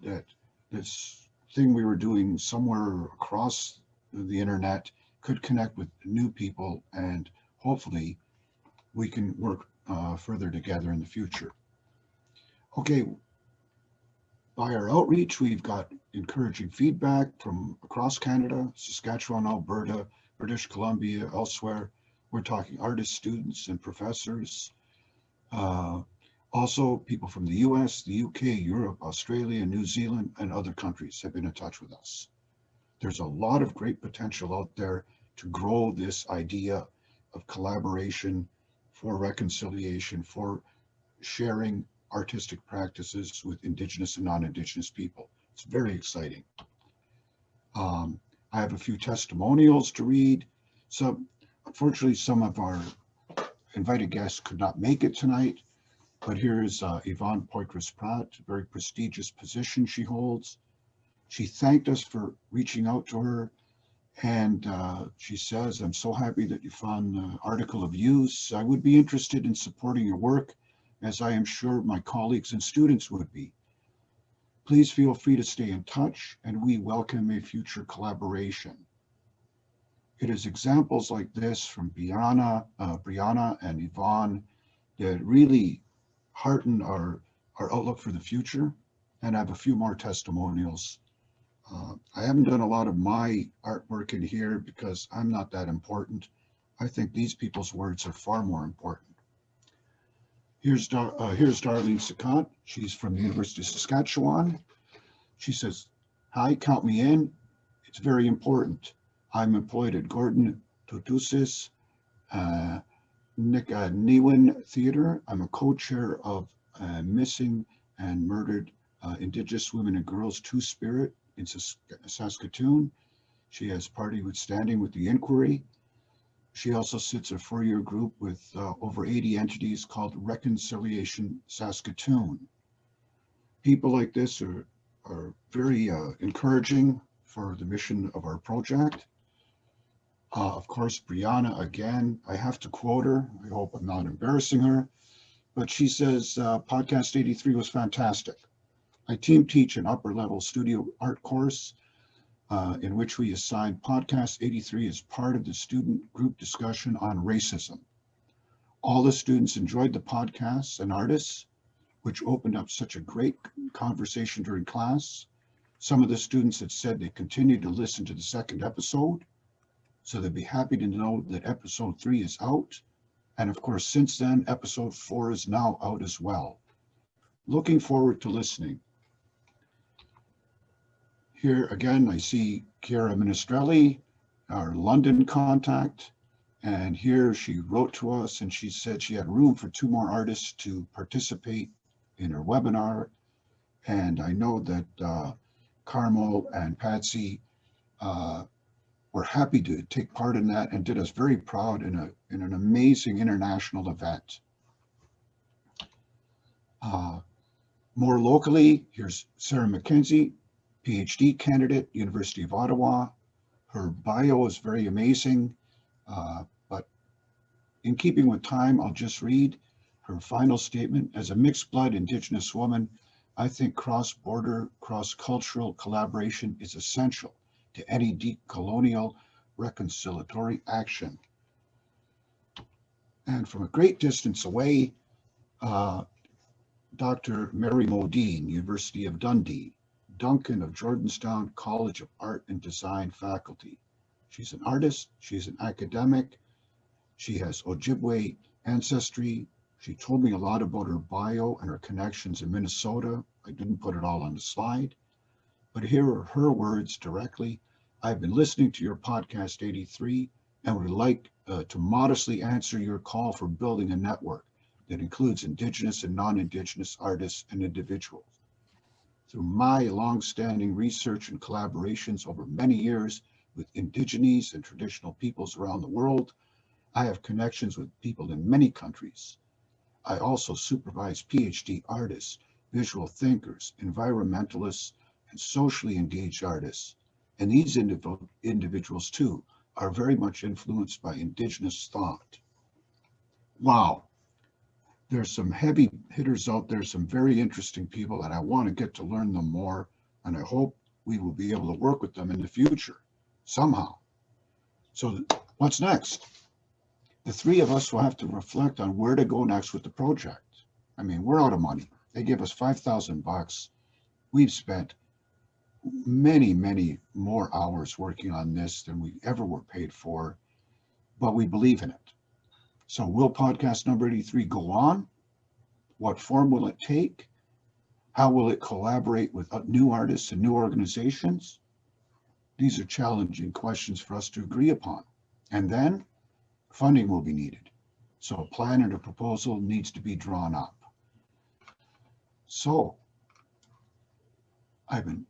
that this thing we were doing somewhere across the internet could connect with new people, and hopefully we can work further together in the future. Okay, by our outreach, we've got encouraging feedback from across Canada, Saskatchewan, Alberta, British Columbia, elsewhere. We're talking artists, students, and professors. Also, people from the US, the UK, Europe, Australia, New Zealand, and other countries have been in touch with us. There's a lot of great potential out there to grow this idea of collaboration for reconciliation, for sharing artistic practices with Indigenous and non-Indigenous people. It's very exciting. I have a few testimonials to read. So unfortunately, some of our invited guests could not make it tonight, but here's Yvonne Poitras-Pratt, a very prestigious position she holds. She thanked us for reaching out to her, and she says, "I'm so happy that you found the article of use. I would be interested in supporting your work, as I am sure my colleagues and students would be. Please feel free to stay in touch, and we welcome a future collaboration." It is examples like this from Brianna and Yvonne that really hearten our outlook for the future. And I have a few more testimonials. I haven't done a lot of my artwork in here because I'm not that important. I think these people's words are far more important. Here's Darlene Sakant. She's from the University of Saskatchewan. She says, "Hi, count me in. It's very important. I'm employed at Gordon Totusis Niwin Theater. I'm a co-chair of Missing and Murdered Indigenous Women and Girls Two-Spirit in Saskatoon. She has party withstanding with the inquiry. She also sits a 4-year group with over 80 entities called Reconciliation Saskatoon. People like this are very encouraging for the mission of our project. Of course, Brianna, again, I have to quote her. I hope I'm not embarrassing her, but she says, podcast 83 was fantastic. I team teach an upper level studio art course in which we assigned podcast 83 as part of the student group discussion on racism. All the students enjoyed the podcasts and artists, which opened up such a great conversation during class. Some of the students had said they continued to listen to the second episode, so they'd be happy to know that episode 3 is out. And of course, since then, episode 4 is now out as well. Looking forward to listening. Here again, I see Chiara Minestrelli, our London contact. And here she wrote to us and she said she had room for 2 more artists to participate in her webinar. And I know that Carmel and Patsea were happy to take part in that and did us very proud in an amazing international event. More locally, here's Sarah McKenzie. PhD candidate, University of Ottawa. Her bio is very amazing, but in keeping with time, I'll just read her final statement. As a mixed blood Indigenous woman, I think cross-border, cross-cultural collaboration is essential to any decolonial reconciliatory action. And from a great distance away, Dr. Mary Modine, University of Dundee, Duncan of Jordanstown College of Art and Design faculty. She's an artist, she's an academic, she has Ojibwe ancestry. She told me a lot about her bio and her connections in Minnesota. I didn't put it all on the slide, but here are her words directly. I've been listening to your podcast 83 and would like to modestly answer your call for building a network that includes Indigenous and non-Indigenous artists and individuals. Through my long-standing research and collaborations over many years with Indigenous and traditional peoples around the world, I have connections with people in many countries. I also supervise PhD artists, visual thinkers, environmentalists, and socially engaged artists. And these individuals too are very much influenced by Indigenous thought. Wow. There's some heavy hitters out there, some very interesting people, and I want to get to learn them more. And I hope we will be able to work with them in the future somehow. So what's next? The three of us will have to reflect on where to go next with the project. I mean, we're out of money. They gave us $5,000. We've spent many, many more hours working on this than we ever were paid for, but we believe in it. So will podcast number 83 go on? What form will it take? How will it collaborate with new artists and new organizations? These are challenging questions for us to agree upon. And then funding will be needed. So a plan and a proposal needs to be drawn up. So I've been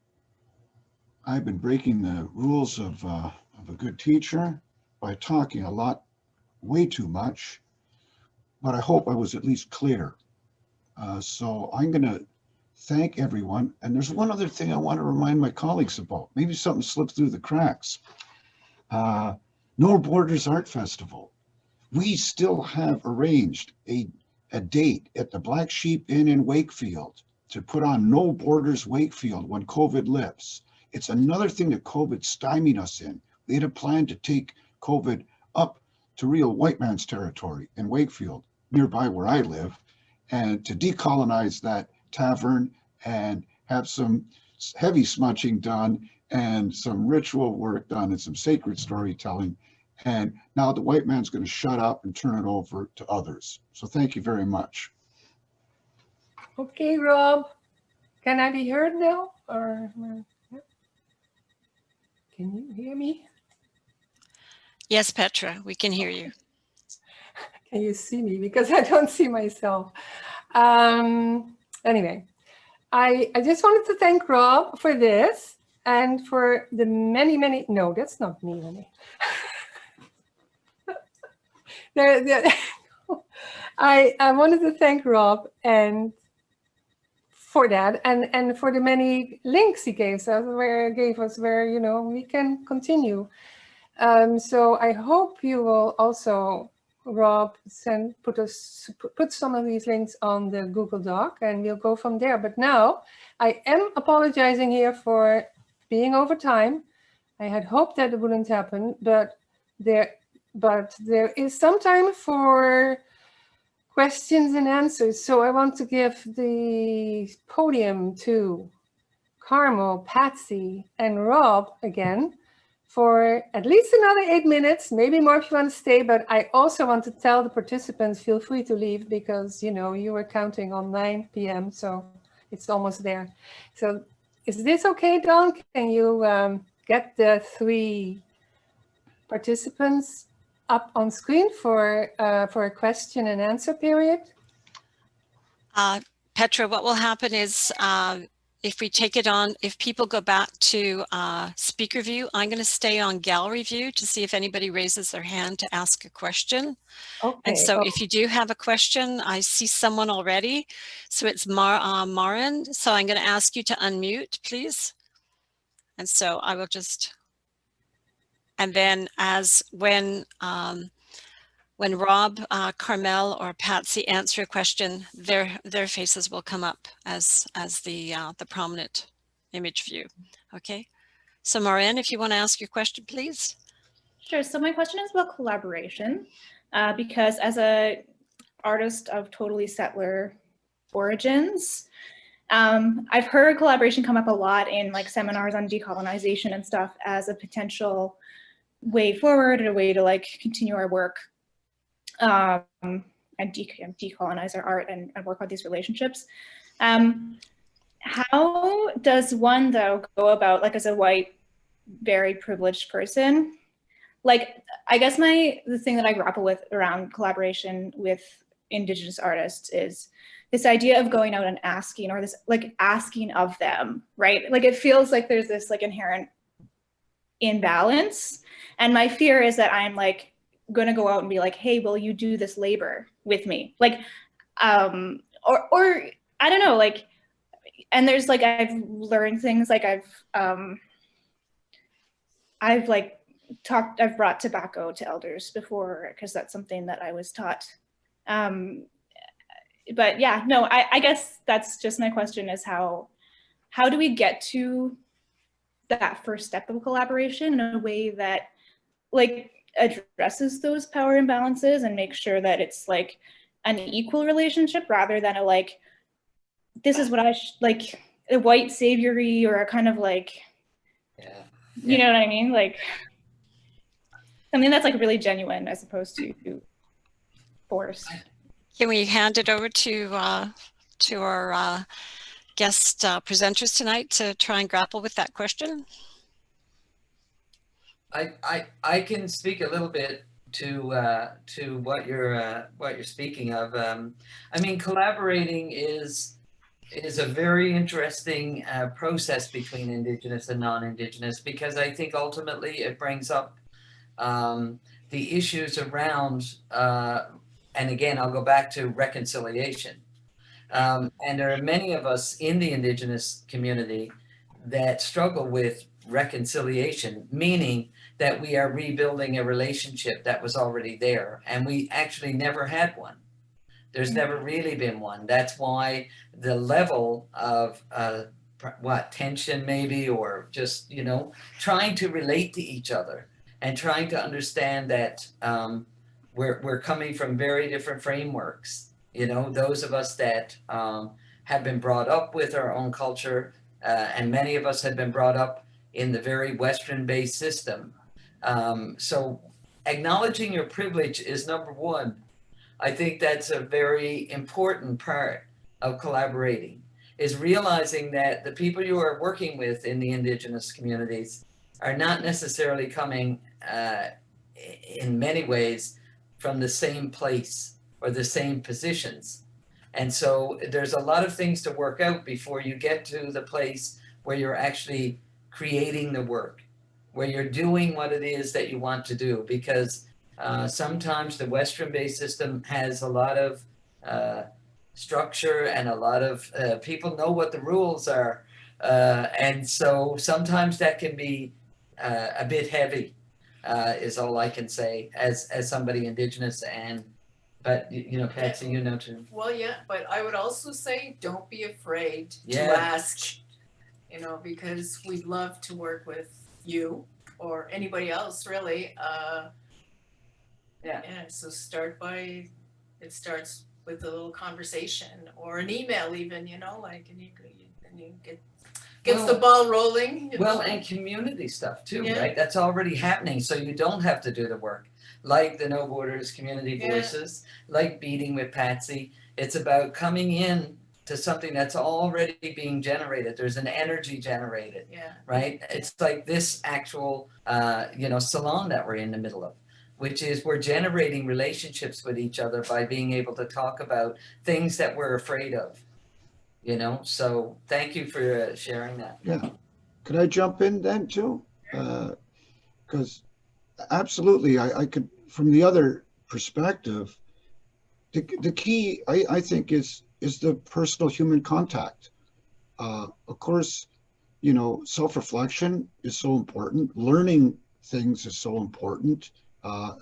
breaking the rules of a good teacher by talking a lot, way too much, but I hope I was at least clear. So I'm going to thank everyone. And there's one other thing I want to remind my colleagues about. Maybe something slipped through the cracks. No Borders Art Festival. We still have arranged a date at the Black Sheep Inn in Wakefield to put on No Borders Wakefield when COVID lifts. It's another thing that COVID stymied us in. We had a plan to take COVID up to real white man's territory in Wakefield, nearby where I live, and to decolonize that tavern and have some heavy smudging done and some ritual work done and some sacred storytelling. And now the white man's going to shut up and turn it over to others. So thank you very much. Okay, Rob, can I be heard now? Or can you hear me? Yes, Petra, we can hear you. Can you see me? Because I don't see myself. Anyway, I just wanted to thank Rob for this and for the many, no, that's not me, honey. I wanted to thank Rob and for that and for the many links he gave us where you know we can continue. So I hope you will also, Rob, put some of these links on the Google Doc and we'll go from there. But now I am apologizing here for being over time. I had hoped that it wouldn't happen, but there is some time for questions and answers. So I want to give the podium to Carmel, Patsea, and Rob again for at least another 8 minutes, maybe more if you want to stay. But I also want to tell the participants, feel free to leave because, you know, you were counting on 9 p.m. So it's almost there. So is this okay, Don? Can you get the 3 participants up on screen for a question and answer period? Petra, what will happen is if we take it on, if people go back to speaker view, I'm going to stay on gallery view to see if anybody raises their hand to ask a question. Okay. And so if you do have a question, I see someone already. So it's Marin. So I'm going to ask you to unmute, please. And so I will just, and then when Rob, Carmel, or Patsea answer a question, their faces will come up as the prominent image view. Okay. So Maureen, if you want to ask your question, please. Sure. So my question is about collaboration, because as a artist of totally settler origins, I've heard collaboration come up a lot in like seminars on decolonization and stuff as a potential way forward and a way to like continue our work and decolonize our art and work on these relationships. How does one though go about, like as a white, very privileged person? Like, I guess the thing that I grapple with around collaboration with Indigenous artists is this idea of going out and asking, or this like asking of them, right? Like it feels like there's this like inherent imbalance. And my fear is that I'm like gonna go out and be like, hey, will you do this labor with me? Like, or I don't know, like, and there's like, I've learned things like I've brought tobacco to elders before because that's something that I was taught. But yeah, no, I guess that's just my question is how do we get to that first step of collaboration in a way that like addresses those power imbalances and make sure that it's like an equal relationship rather than a like, this is what like a white saviory or a kind of like, you know what I mean? Like, something that's like really genuine as opposed to forced. Can we hand it over to our guest presenters tonight to try and grapple with that question? I can speak a little bit to what you're speaking of. I mean, collaborating is a very interesting process between Indigenous and non-Indigenous, because I think ultimately it brings up the issues around, and again, I'll go back to reconciliation. And there are many of us in the Indigenous community that struggle with reconciliation, meaning that we are rebuilding a relationship that was already there, and we actually never had one. There's never really been one. That's why the level of tension maybe, or just, you know, trying to relate to each other and trying to understand that we're coming from very different frameworks. You know, those of us that have been brought up with our own culture, and many of us have been brought up in the very Western-based system. So acknowledging your privilege is number one. I think that's a very important part of collaborating, is realizing that the people you are working with in the Indigenous communities are not necessarily coming in many ways from the same place or the same positions. And so there's a lot of things to work out before you get to the place where you're actually creating the work, where you're doing what it is that you want to do, because sometimes the Western-based system has a lot of structure and a lot of people know what the rules are. And so sometimes that can be a bit heavy, is all I can say as somebody Indigenous. But you know, Patsea, you know too. Well, yeah, but I would also say don't be afraid to Yeah. ask, you know, because we'd love to work with you or anybody else really. Yeah, so it starts with a little conversation or an email even, you know, like, and you gets the ball rolling. Well, and community stuff too, Yeah. right? That's already happening, so you don't have to do the work. Like the No Borders Community Voices, like Beating with Patsea. It's about coming in to something that's already being generated. There's an energy generated, right? It's like this actual, salon that we're in the middle of, which is we're generating relationships with each other by being able to talk about things that we're afraid of, you know? So thank you for sharing that. Yeah. Could I jump in then too? Because absolutely, I could, from the other perspective, the key, I think, is the personal human contact. Of course, you know, self-reflection is so important. Learning things is so important.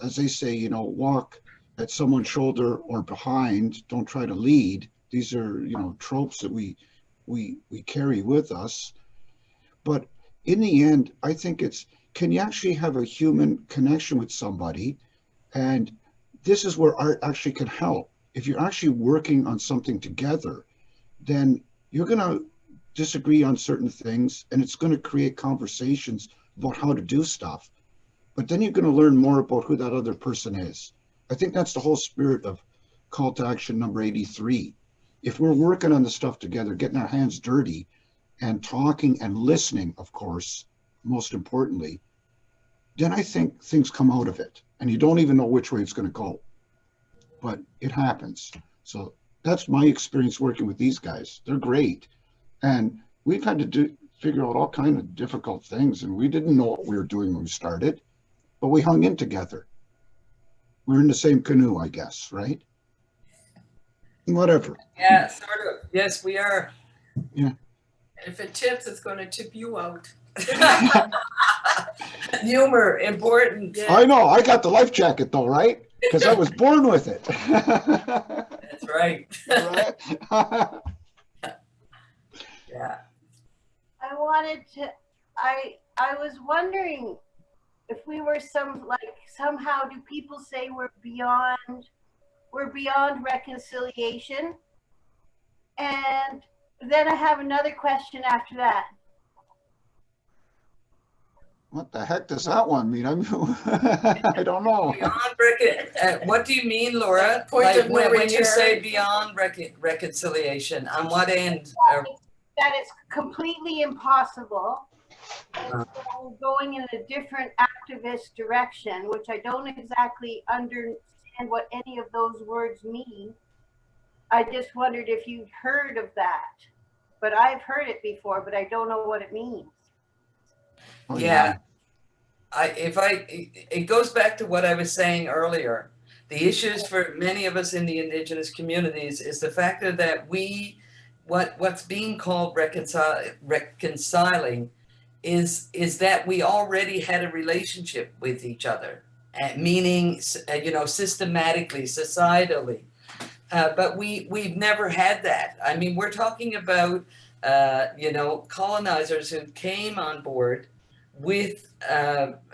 As they say, you know, walk at someone's shoulder or behind, don't try to lead. These are, you know, tropes that we carry with us. But in the end, I think it's, can you actually have a human connection with somebody? And this is where art actually can help. If you're actually working on something together, then you're going to disagree on certain things, and it's going to create conversations about how to do stuff. But then you're going to learn more about who that other person is. I think that's the whole spirit of call to action number 83. If we're working on the stuff together, getting our hands dirty and talking and listening, of course, most importantly, then I think things come out of it, and you don't even know which way it's going to go, but it happens. So that's my experience working with these guys. They're great. And we've had to figure out all kinds of difficult things, and we didn't know what we were doing when we started, but we hung in together. We're in the same canoe, I guess, right? Whatever. Yeah, sort of. Yes, we are. Yeah. If it tips, it's going to tip you out. Humor, important. I know. I got the life jacket though, right? Because I was born with it. That's right. Right? Yeah. I wanted to, I was wondering if we were somehow do people say we're beyond reconciliation? And then I have another question after that. What the heck does that one mean? I don't know. Beyond what do you mean, Laura? Point Like of no when you return. say beyond reconciliation, on what end? That it's completely impossible. And so going in a different activist direction, which I don't exactly understand what any of those words mean. I just wondered if you'd heard of that. But I've heard it before, but I don't know what it means. Oh, Yeah. It goes back to what I was saying earlier. The issues for many of us in the Indigenous communities is the fact that what's being called reconciling is that we already had a relationship with each other, meaning, you know, systematically, societally. But we've never had that. I mean, we're talking about, you know, colonizers who came on board with,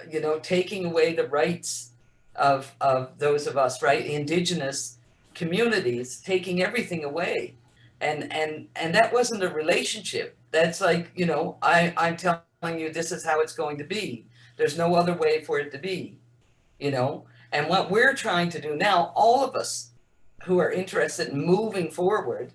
you know, taking away the rights of those of us, right? Indigenous communities, taking everything away. And that wasn't a relationship. That's like, you know, I'm telling you this is how it's going to be. There's no other way for it to be, you know? And what we're trying to do now, all of us who are interested in moving forward,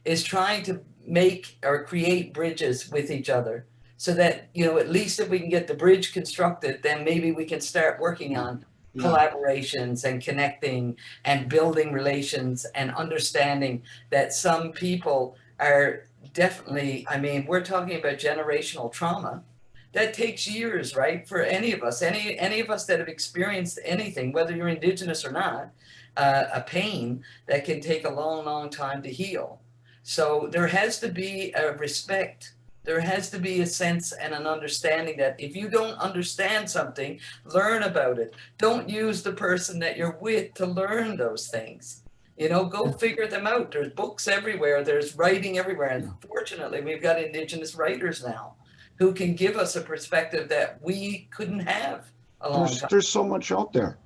is trying to make or create bridges with each other so that, you know, at least if we can get the bridge constructed, then maybe we can start working on collaborations and connecting and building relations and understanding that some people are definitely, I mean, we're talking about generational trauma. That takes years, right? For any of us, any of us that have experienced anything, whether you're Indigenous or not, a pain that can take a long, long time to heal. So there has to be a respect. There has to be a sense and an understanding that if you don't understand something, learn about it. Don't use the person that you're with to learn those things. You know, go figure them out. There's books everywhere. There's writing everywhere. And fortunately, we've got Indigenous writers now who can give us a perspective that we couldn't have a long time. There's so much out there.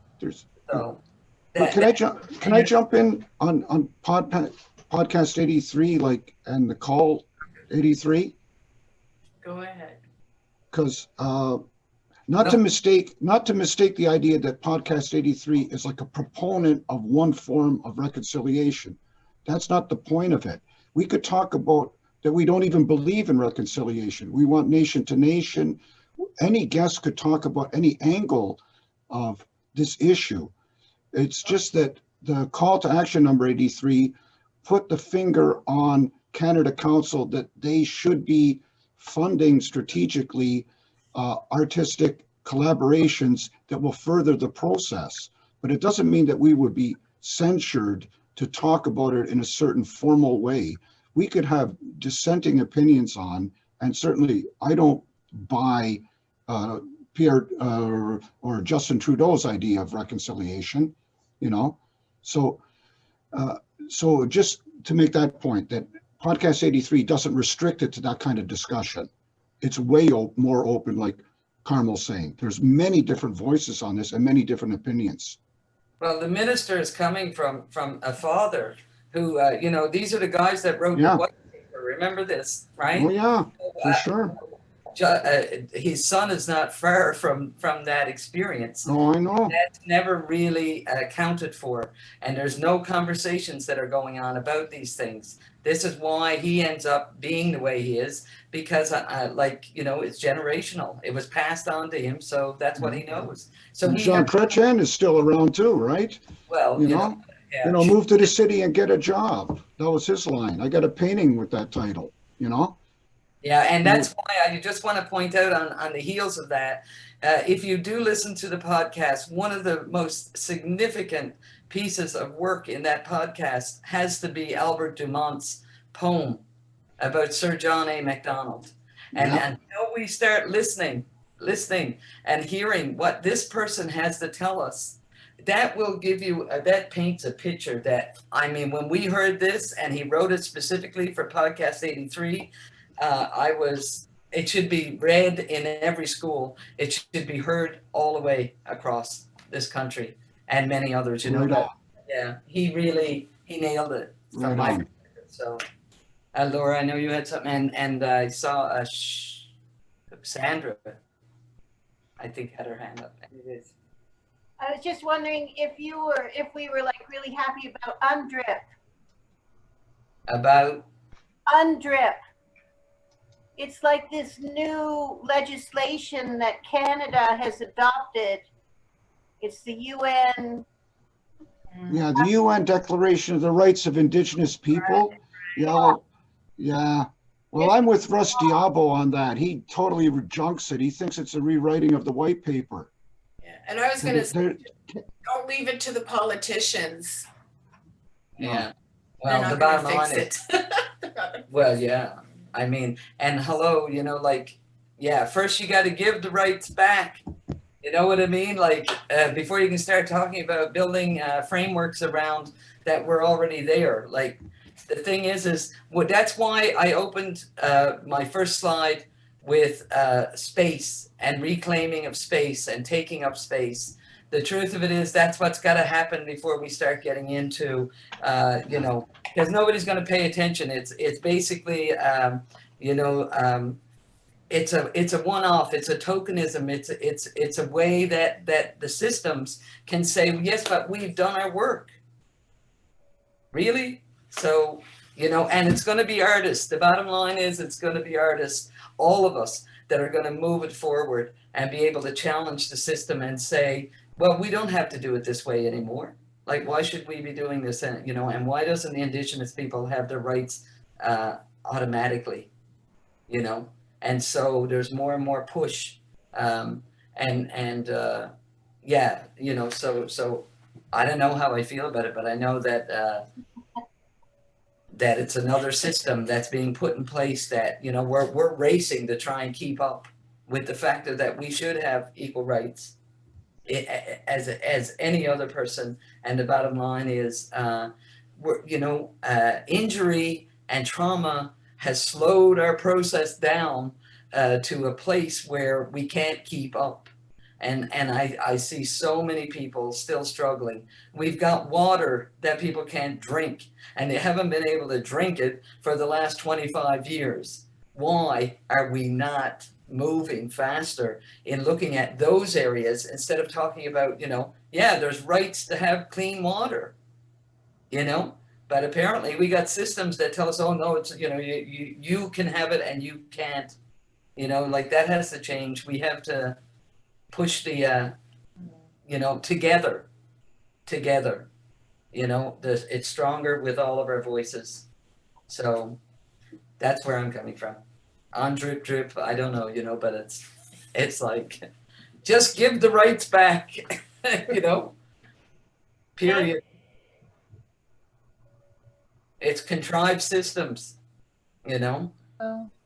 So, can I jump in on podcast 83, like, and the call 83? Go ahead. Because not to mistake the idea that podcast 83 is like a proponent of one form of reconciliation. That's not the point of it. We could talk about that we don't even believe in reconciliation. We want nation to nation. Any guest could talk about any angle of this issue. It's just that the call to action number 83 put the finger on Canada Council that they should be funding strategically artistic collaborations that will further the process. But it doesn't mean that we would be censured to talk about it in a certain formal way. We could have dissenting opinions on And certainly I don't buy Pierre or Justin Trudeau's idea of reconciliation, you know. So so just to make that point, that Podcast 83 doesn't restrict it to that kind of discussion. It's way more open, like Carmel's saying. There's many different voices on this and many different opinions. Well, the minister is coming from a father who, you know, these are the guys that wrote Yeah. the white paper. Remember this, right? Oh yeah, for sure. His son is not far from that experience. Oh, I know. That's never really accounted for, and there's no conversations that are going on about these things. This is why he ends up being the way he is, because like, you know, it's generational. It was passed on to him, so that's what he knows. So And Jean Chrétien is still around too, right? well, You know, yeah. you know, move to the city and get a job. That was his line. I got a painting with that title, you know? Yeah, and that's why I just want to point out on the heels of that, if you do listen to the podcast, one of the most significant pieces of work in that podcast has to be Albert Dumont's poem about Sir John A. Macdonald. And until we start listening and hearing what this person has to tell us, that will give you, that paints a picture that, I mean, when we heard this and he wrote it specifically for Podcast 83, it should be read in every school. It should be heard all the way across this country and many others, you know. Right on. Yeah, he nailed it from Right my on. perspective. So, Laura, I know you had something, and I saw Sandra, I think, had her hand up. It is. I was just wondering if we were like really happy about UNDRIP. About? UNDRIP. It's like this new legislation that Canada has adopted. It's the UN. Yeah, the UN Declaration of the Rights of Indigenous People. Right. Yeah, well, yeah. Well, I'm with Russ Diabo on that. He totally rejunks it. He thinks it's a rewriting of the white paper. Yeah, and I was going to say, They're- don't leave it to the politicians. Yeah. They're Well, not the gonna bottom line fix is, it. well, yeah. I mean, and hello, you know, like, yeah, first you got to give the rights back. You know what I mean? Like, before you can start talking about building frameworks around that were already there. Like, the thing is that's why I opened my first slide with space and reclaiming of space and taking up space. The truth of it is that's what's got to happen before we start getting into, you know, because nobody's going to pay attention. It's basically, you know, it's a one-off. It's a tokenism. It's a way that the systems can say, yes, but we've done our work. Really? So, you know, and it's going to be artists. The bottom line is it's going to be artists, all of us, that are going to move it forward and be able to challenge the system and say, well, we don't have to do it this way anymore. Like, why should we be doing this? And, you know, and why doesn't the Indigenous people have their rights automatically, you know? And so there's more and more push. Yeah, you know, so I don't know how I feel about it, but I know that that it's another system that's being put in place that, you know, we're racing to try and keep up with the fact that we should have equal rights as any other person. And the bottom line is, you know, injury and trauma has slowed our process down to a place where we can't keep up. And I see so many people still struggling. We've got water that people can't drink, and they haven't been able to drink it for the last 25 years. Why are we not moving faster in looking at those areas instead of talking about, you know, yeah, there's rights to have clean water, you know, but apparently we got systems that tell us, oh no, it's, you know, you can have it and you can't, you know, like that has to change. We have to push the, you know, together, you know, it's stronger with all of our voices. So that's where I'm coming from. On drip, I don't know, you know, but it's like, just give the rights back, you know, period. It's contrived systems, you know.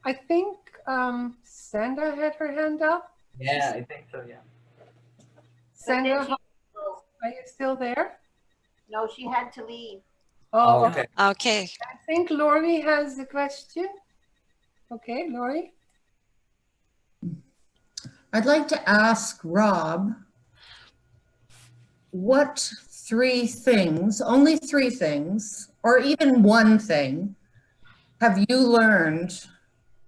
I think Sandra had her hand up. Yeah, I think so, yeah. Sandra, she- are you still there? No, she had to leave. Oh, Oh, okay. Okay. I think Lori has the question. Okay, Lori. I'd like to ask Rob, what three things, only three things, or even one thing, have you learned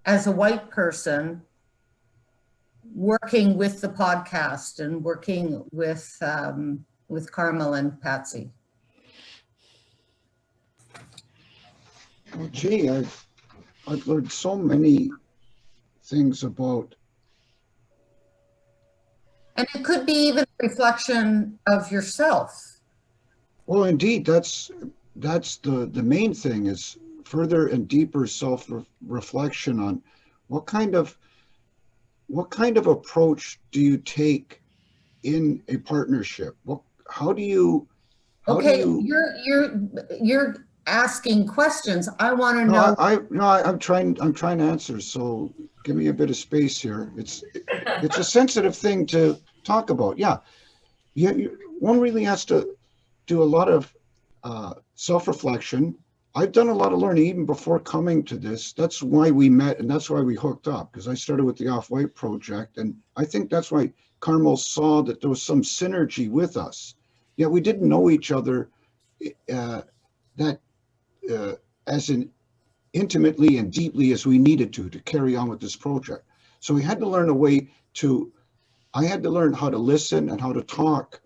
as a white person working with the podcast and working with Carmel and Patsea? Well, gee, I've learned so many things about. And it could be even a reflection of yourself. Well, indeed, that's the main thing, is further and deeper self-reflection on what kind of approach do you take in a partnership? How do you Okay, you're asking questions. I want to know. I'm trying to answer, so give me a bit of space here. It's a sensitive thing to talk about. Yeah, one really has to do a lot of self-reflection. I've done a lot of learning even before coming to this. That's why we met, and that's why we hooked up, because I started with the Off-White project, and I think that's why Carmel saw that there was some synergy with us. Yeah, we didn't know each other as intimately and deeply as we needed to carry on with this project. So we had to learn I had to learn how to listen and how to talk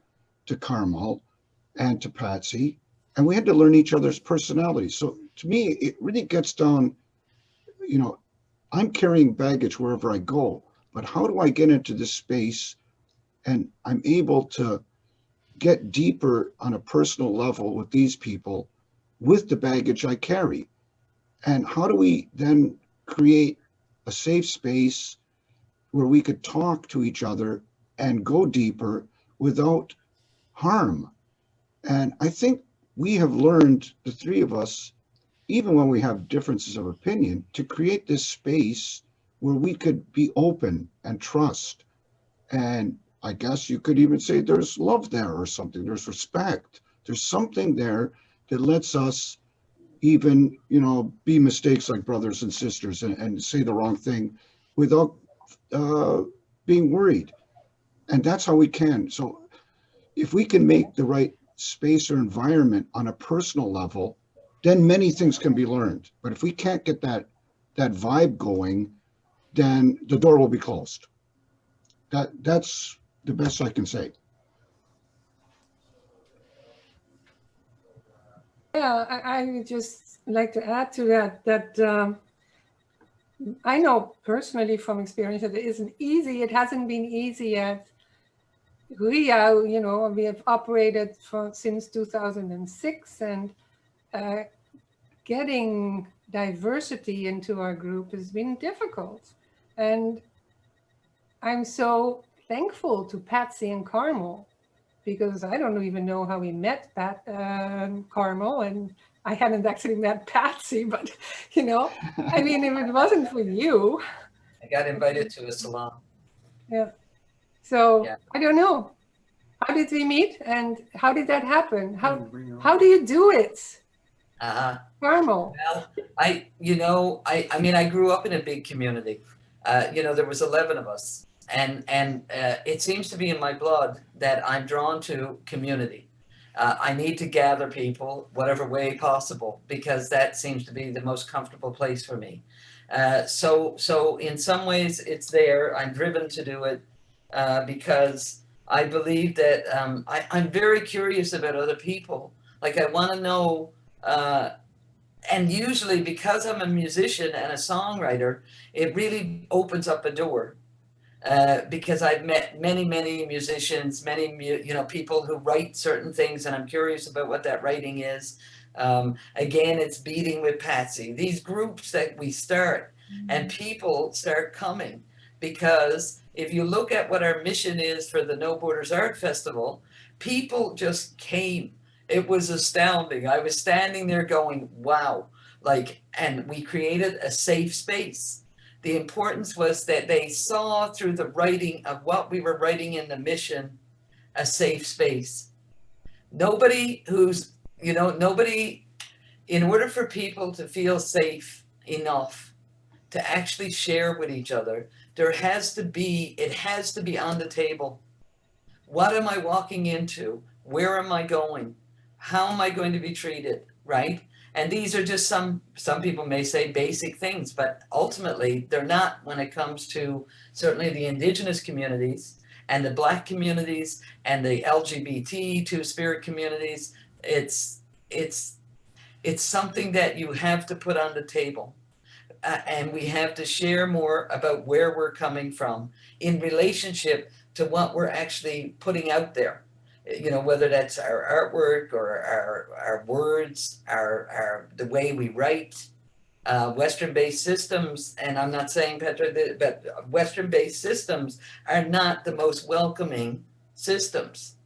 to Carmel and to Patsea, and we had to learn each other's personalities. So to me, it really gets down, I'm carrying baggage wherever I go, but how do I get into this space and I'm able to get deeper on a personal level with these people with the baggage I carry? And how do we then create a safe space where we could talk to each other and go deeper without harm? And I think we have learned, the three of us, even when we have differences of opinion, to create this space where we could be open and trust. And I guess you could even say there's love there or something. There's respect. There's something there that lets us even, be mistakes like brothers and sisters and say the wrong thing without being worried. And that's how we can. So if we can make the right space or environment on a personal level, then many things can be learned. But if we can't get that vibe going, then the door will be closed. That's the best I can say. Yeah, I would just like to add to that I know personally from experience that it isn't easy. It hasn't been easy at RIA. We have operated since 2006, and getting diversity into our group has been difficult. And I'm so thankful to Patsea and Carmel, because I don't even know how we met Carmel, and I hadn't actually met Patsea, but if it wasn't for you. I got invited to a salon. Yeah. So Yeah. I don't know. How did we meet, and how did that happen? How do you do it? Carmel. Well, I grew up in a big community. There was 11 of us. And it seems to be in my blood that I'm drawn to community. I need to gather people whatever way possible, because that seems to be the most comfortable place for me. So in some ways it's there. I'm driven to do it because I believe that I'm very curious about other people. Like, I want to know, and usually because I'm a musician and a songwriter, it really opens up a door. Because I've met many musicians, many people who write certain things, and I'm curious about what that writing is. Again, it's beating with Patsea. These groups that we start, and people start coming, because if you look at what our mission is for the No Borders Art Festival, people just came. It was astounding. I was standing there going, wow, and we created a safe space. The importance was that they saw through the writing of what we were writing in the mission, a safe space. Nobody who's, nobody, in order for people to feel safe enough to actually share with each other, it has to be on the table. What am I walking into? Where am I going? How am I going to be treated, right? And these are just some people may say basic things, but ultimately they're not when it comes to certainly the Indigenous communities and the Black communities and the LGBT Two-Spirit communities. It's something that you have to put on the table. And we have to share more about where we're coming from in relationship to what we're actually putting out there. Whether that's our artwork or our words, the way we write, Western-based systems, and I'm not saying, Petra, but Western-based systems are not the most welcoming systems.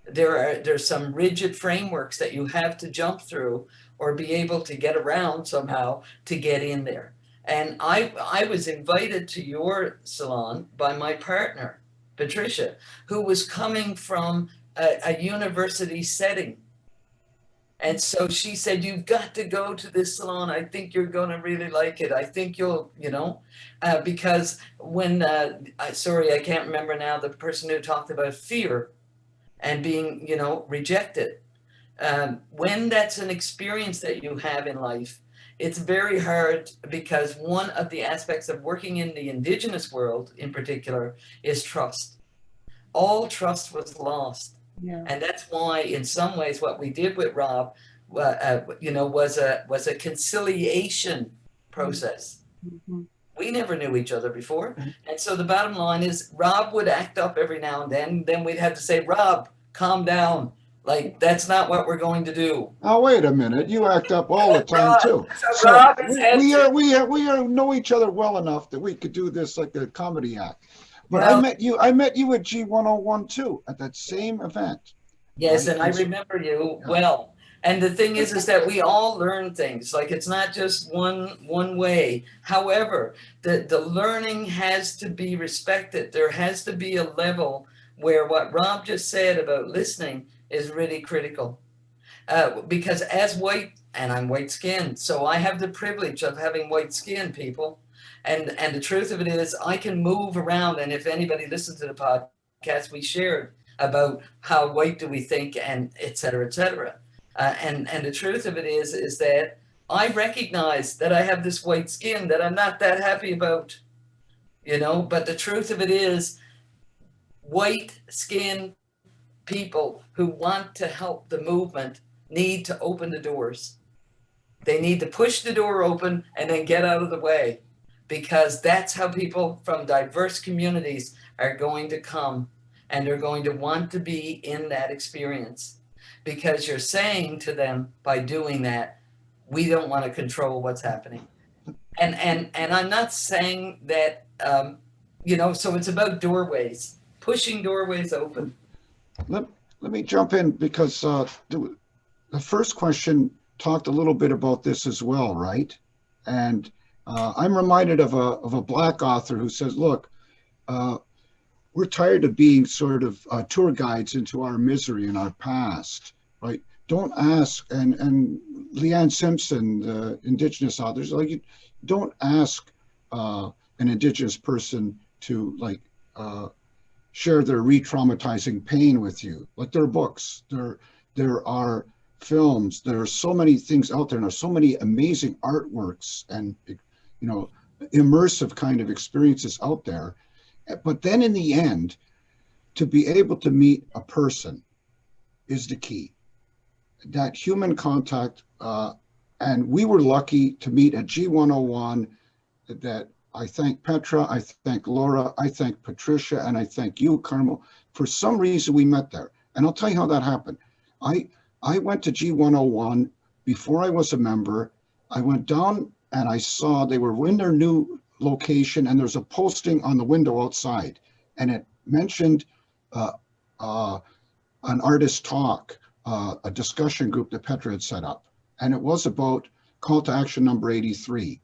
There's some rigid frameworks that you have to jump through or be able to get around somehow to get in there. And I was invited to your salon by my partner, Patricia, who was coming from a university setting. And so she said, you've got to go to this salon. I think you're going to really like it. I think you'll, because when, sorry, I can't remember now, the person who talked about fear and being, rejected. When that's an experience that you have in life, it's very hard, because one of the aspects of working in the Indigenous world in particular is trust. All trust was lost. Yeah. And that's why in some ways what we did with Rob, was a conciliation process. Mm-hmm. We never knew each other before. And so the bottom line is Rob would act up every now and then we'd have to say, Rob, calm down. Like, that's not what we're going to do. Oh, wait a minute. You act up all the time too. So Rob we know each other well enough that we could do this like a comedy act. But well, I met you at G101 too, at that same event. Yes, right? And I remember you well. And the thing is that we all learn things. Like, it's not just one way. However, the learning has to be respected. There has to be a level where what Rob just said about listening is really critical. Because as white, and I'm white skinned, so I have the privilege of having white skin, people. And the truth of it is I can move around. And if anybody listens to the podcast, we shared about how white do we think, and et cetera, et cetera. And the truth of it is that I recognize that I have this white skin that I'm not that happy about, but the truth of it is white skin people who want to help the movement need to open the doors. They need to push the door open and then get out of the way, because that's how people from diverse communities are going to come, and they're going to want to be in that experience, because you're saying to them by doing that, we don't want to control what's happening. And I'm not saying that, so it's about doorways, pushing doorways open. Let me jump in, because the first question talked a little bit about this as well, right? And I'm reminded of a Black author who says, look, we're tired of being sort of tour guides into our misery and our past, right? Don't ask, and Leanne Simpson, the Indigenous authors, like, don't ask an Indigenous person to share their re-traumatizing pain with you. Like, there are books, there are films, there are so many things out there, and there's so many amazing artworks and immersive kind of experiences out there. But then in the end, to be able to meet a person is the key. That human contact, and we were lucky to meet at G101. That I thank Petra, I thank Laura, I thank Patricia, and I thank you, Carmel. For some reason we met there. And I'll tell you how that happened. I went to G101 before I was a member. I went down and I saw they were in their new location, and there's a posting on the window outside, and it mentioned an artist talk, a discussion group that Petra had set up, and it was about call to action number 83.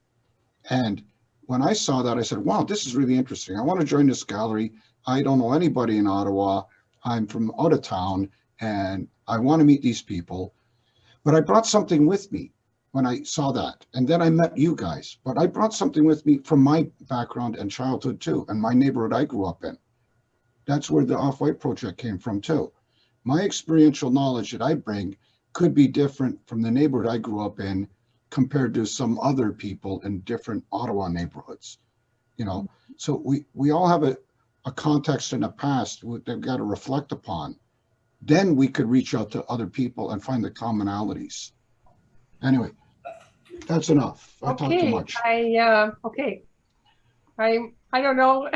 And when I saw that, I said, wow, this is really interesting. I want to join this gallery. I don't know anybody in Ottawa. I'm from out of town and I want to meet these people. But I brought something with me when I saw that. And then I met you guys. But I brought something with me from my background and childhood too, and my neighborhood I grew up in. That's where the Off-White Project came from too. My experiential knowledge that I bring could be different from the neighborhood I grew up in compared to some other people in different Ottawa neighborhoods. You know, so we all have a context in the past that we've got to reflect upon. Then we could reach out to other people and find the commonalities. Anyway, that's enough. I talked too much. I don't know,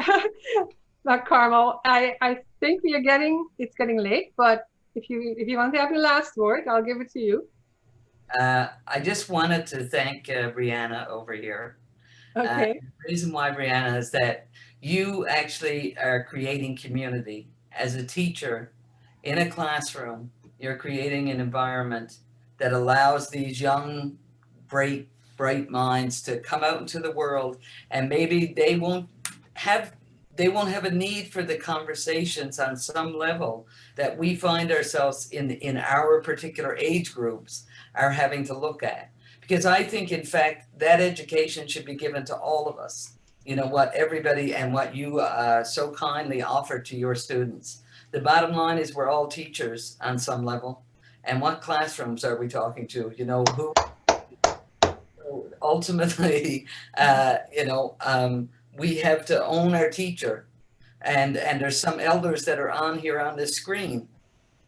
not Carmel. I think it's getting late, but if you want to have the last word, I'll give it to you. I just wanted to thank Brianna over here. Okay. The reason why, Brianna, is that you actually are creating community. As a teacher in a classroom, you're creating an environment that allows these young, bright minds to come out into the world, and maybe they won't have a need for the conversations on some level that we find ourselves in our particular age groups are having to look at. Because I think, in fact, that education should be given to all of us. You know, what everybody and what you so kindly offer to your students. The bottom line is we're all teachers on some level. And what classrooms are we talking to? You know, who ultimately, we have to own our teacher. And there's some elders that are on here on this screen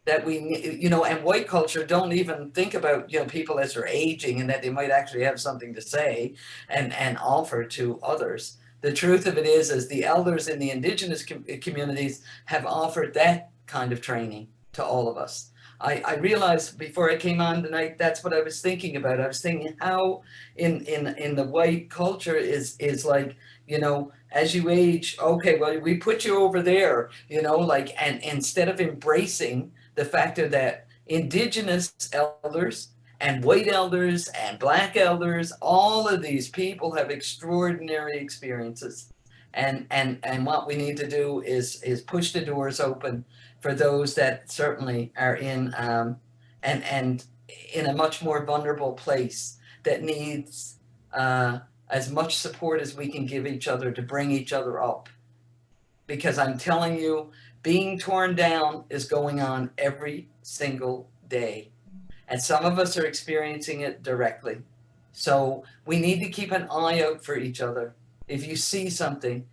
that we, you know, and white culture don't even think about, you know, people as they're aging and that they might actually have something to say and offer to others. The truth of it is the elders in the Indigenous communities have offered that kind of training to all of us. I realized before I came on tonight, that's what I was thinking about. I was thinking how in the white culture is like, you know, as you age, okay, well, we put you over there, you know, like, and instead of embracing the fact that Indigenous elders and white elders and Black elders, all of these people have extraordinary experiences. And what we need to do is push the doors open for those that certainly are in and in a much more vulnerable place that needs as much support as we can give each other to bring each other up. Because I'm telling you, being torn down is going on every single day. And some of us are experiencing it directly. So we need to keep an eye out for each other. If you see something,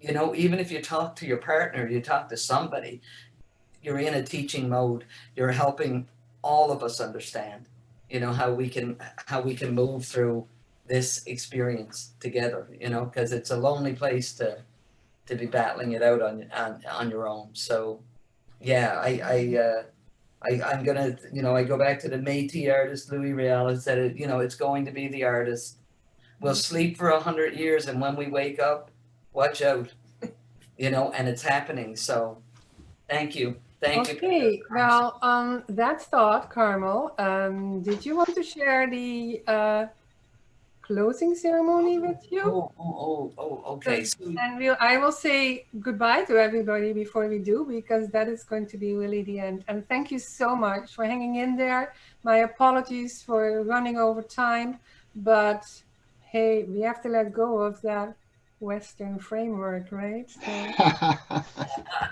you know, even if you talk to your partner, you talk to somebody, you're in a teaching mode. You're helping all of us understand, you know, how we can move through this experience together, you know, because it's a lonely place to be battling it out on your own. So yeah, I'm gonna, you know, I go back to the Métis artist Louis Riel and said it, you know, it's going to be the artist. We'll sleep for 100 years, and when we wake up, watch out, you know, and it's happening. So thank you. Thank you. Okay, well, on that thought, Carmel, did you want to share the closing ceremony with you? Okay. And I will say goodbye to everybody before we do, because that is going to be really the end. And thank you so much for hanging in there. My apologies for running over time, but hey, we have to let go of that Western framework, right? So,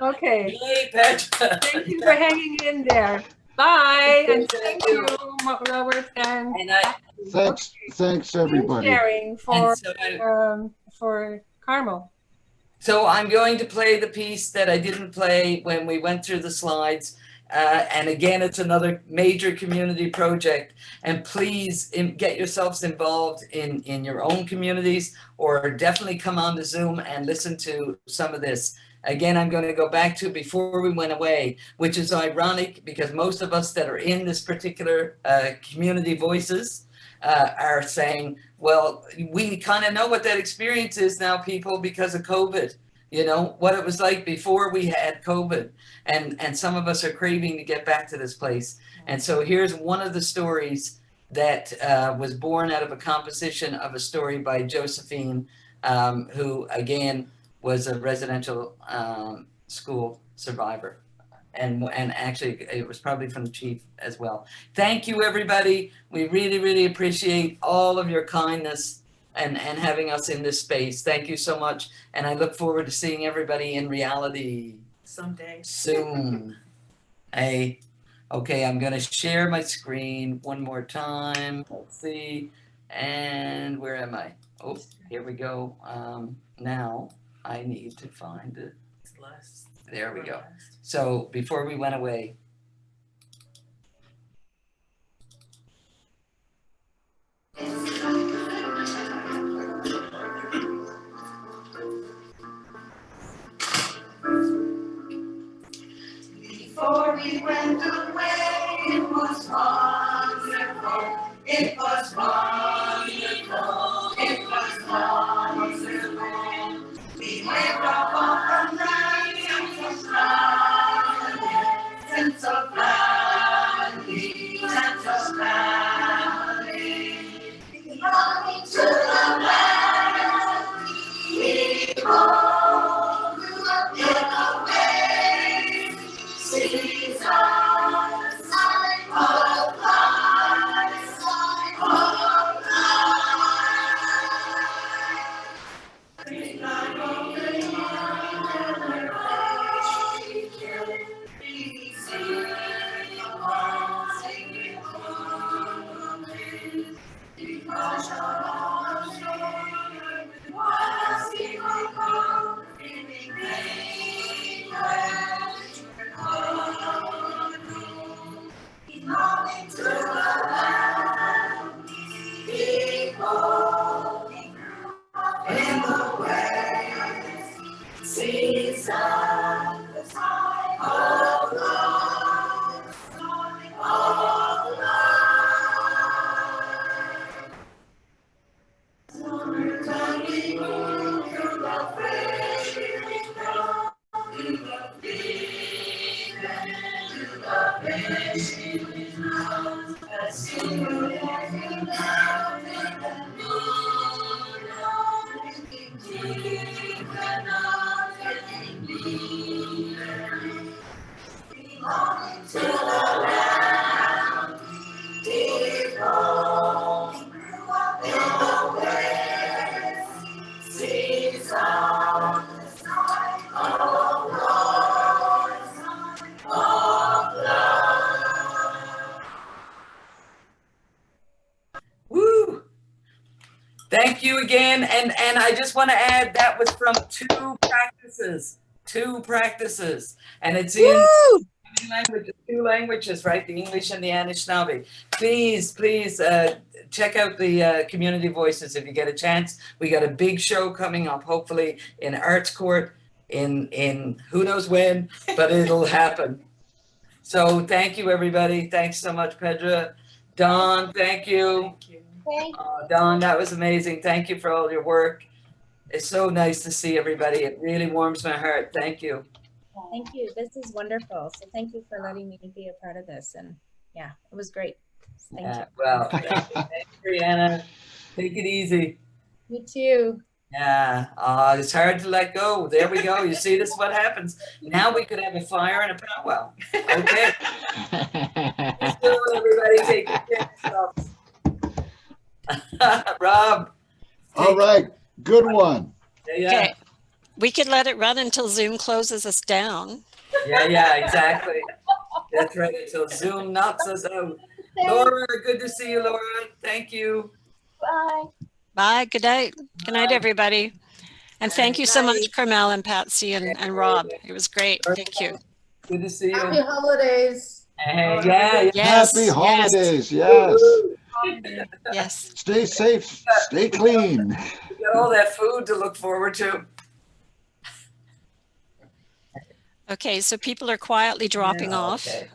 okay. Thank you for hanging in there. Bye, and thank you, Robert, and Thanks everybody. Sharing for Carmel. So I'm going to play the piece that I didn't play when we went through the slides. And again, it's another major community project. And please get yourselves involved in your own communities, or definitely come on to Zoom and listen to some of this. Again, I'm going to go back to before we went away, which is ironic because most of us that are in this particular community voices are saying, well, we kind of know what that experience is now, people, because of COVID, you know, what it was like before we had COVID. And some of us are craving to get back to this place. And so here's one of the stories that was born out of a composition of a story by Josephine who again was a residential school survivor. And actually it was probably from the chief as well. Thank you, everybody. We really, really appreciate all of your kindness and having us in this space. Thank you so much. And I look forward to seeing everybody in reality Someday. soon. Hey, okay, I'm gonna share my screen one more time. Let's see. And where am I? Oh, here we go. Now I need to find it. It's less. There we go. So before we went away, before we went away, it was wonderful. It was wonderful. It was wonderful. We went off on the night sense of gravity, sense of gravity. Belonging to the land we all grew up in a way. Seasons, sign of life, sign of belonging to the land, people in the ways, seasons of love, of life. Summertime we move through the fields, through the fields, through the fields. As soon as you love the moon, deep and nothing belonging to the land, people grew up in the ways, seasons, of wars, of love. woo! Thank you again. And I just want to add that was from two practices. And it's in two languages, right? The English and the Anishinaabe. Please check out the Community Voices if you get a chance. We got a big show coming up, hopefully in Arts Court in who knows when, but it'll happen. So thank you, everybody. Thanks so much, Pedra. Dawn, thank you. Thank you. Thank Dawn, that was amazing. Thank you for all your work. It's so nice to see everybody. It really warms my heart. Thank you. Thank you. This is wonderful. So thank you for letting me be a part of this. And yeah, it was great. Thank you. Well, thank you, Brianna. Take it easy. You too. Yeah, it's hard to let go. There we go. You see, this is what happens. Now we could have a fire and a powwow. Okay. Let's do it, everybody. Take care of yourselves. Rob. All right, good one. Yeah. Okay. We could let it run until Zoom closes us down. Yeah, exactly. That's right. Until Zoom knocks us out. Laura, good to see you, Laura. Thank you. Bye. Bye. Good night. Good night, everybody. And thank you so much, Carmel and Patsy and Rob. It was great. Thank you. Good to see Happy you. holidays. Hey, yeah. Yes. Happy holidays, yes. Yes. Stay safe, stay clean. You got all that food to look forward to. Okay, so people are quietly dropping off. Okay.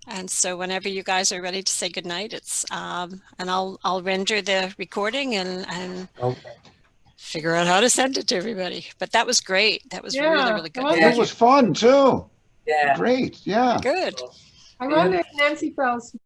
And so whenever you guys are ready to say goodnight, it's and I'll render the recording and Okay. figure out how to send it to everybody. But that was great. That was really, Yeah, really good. well, It was fun too. Yeah. Great, yeah. Good. I wonder if Nancy Pearl's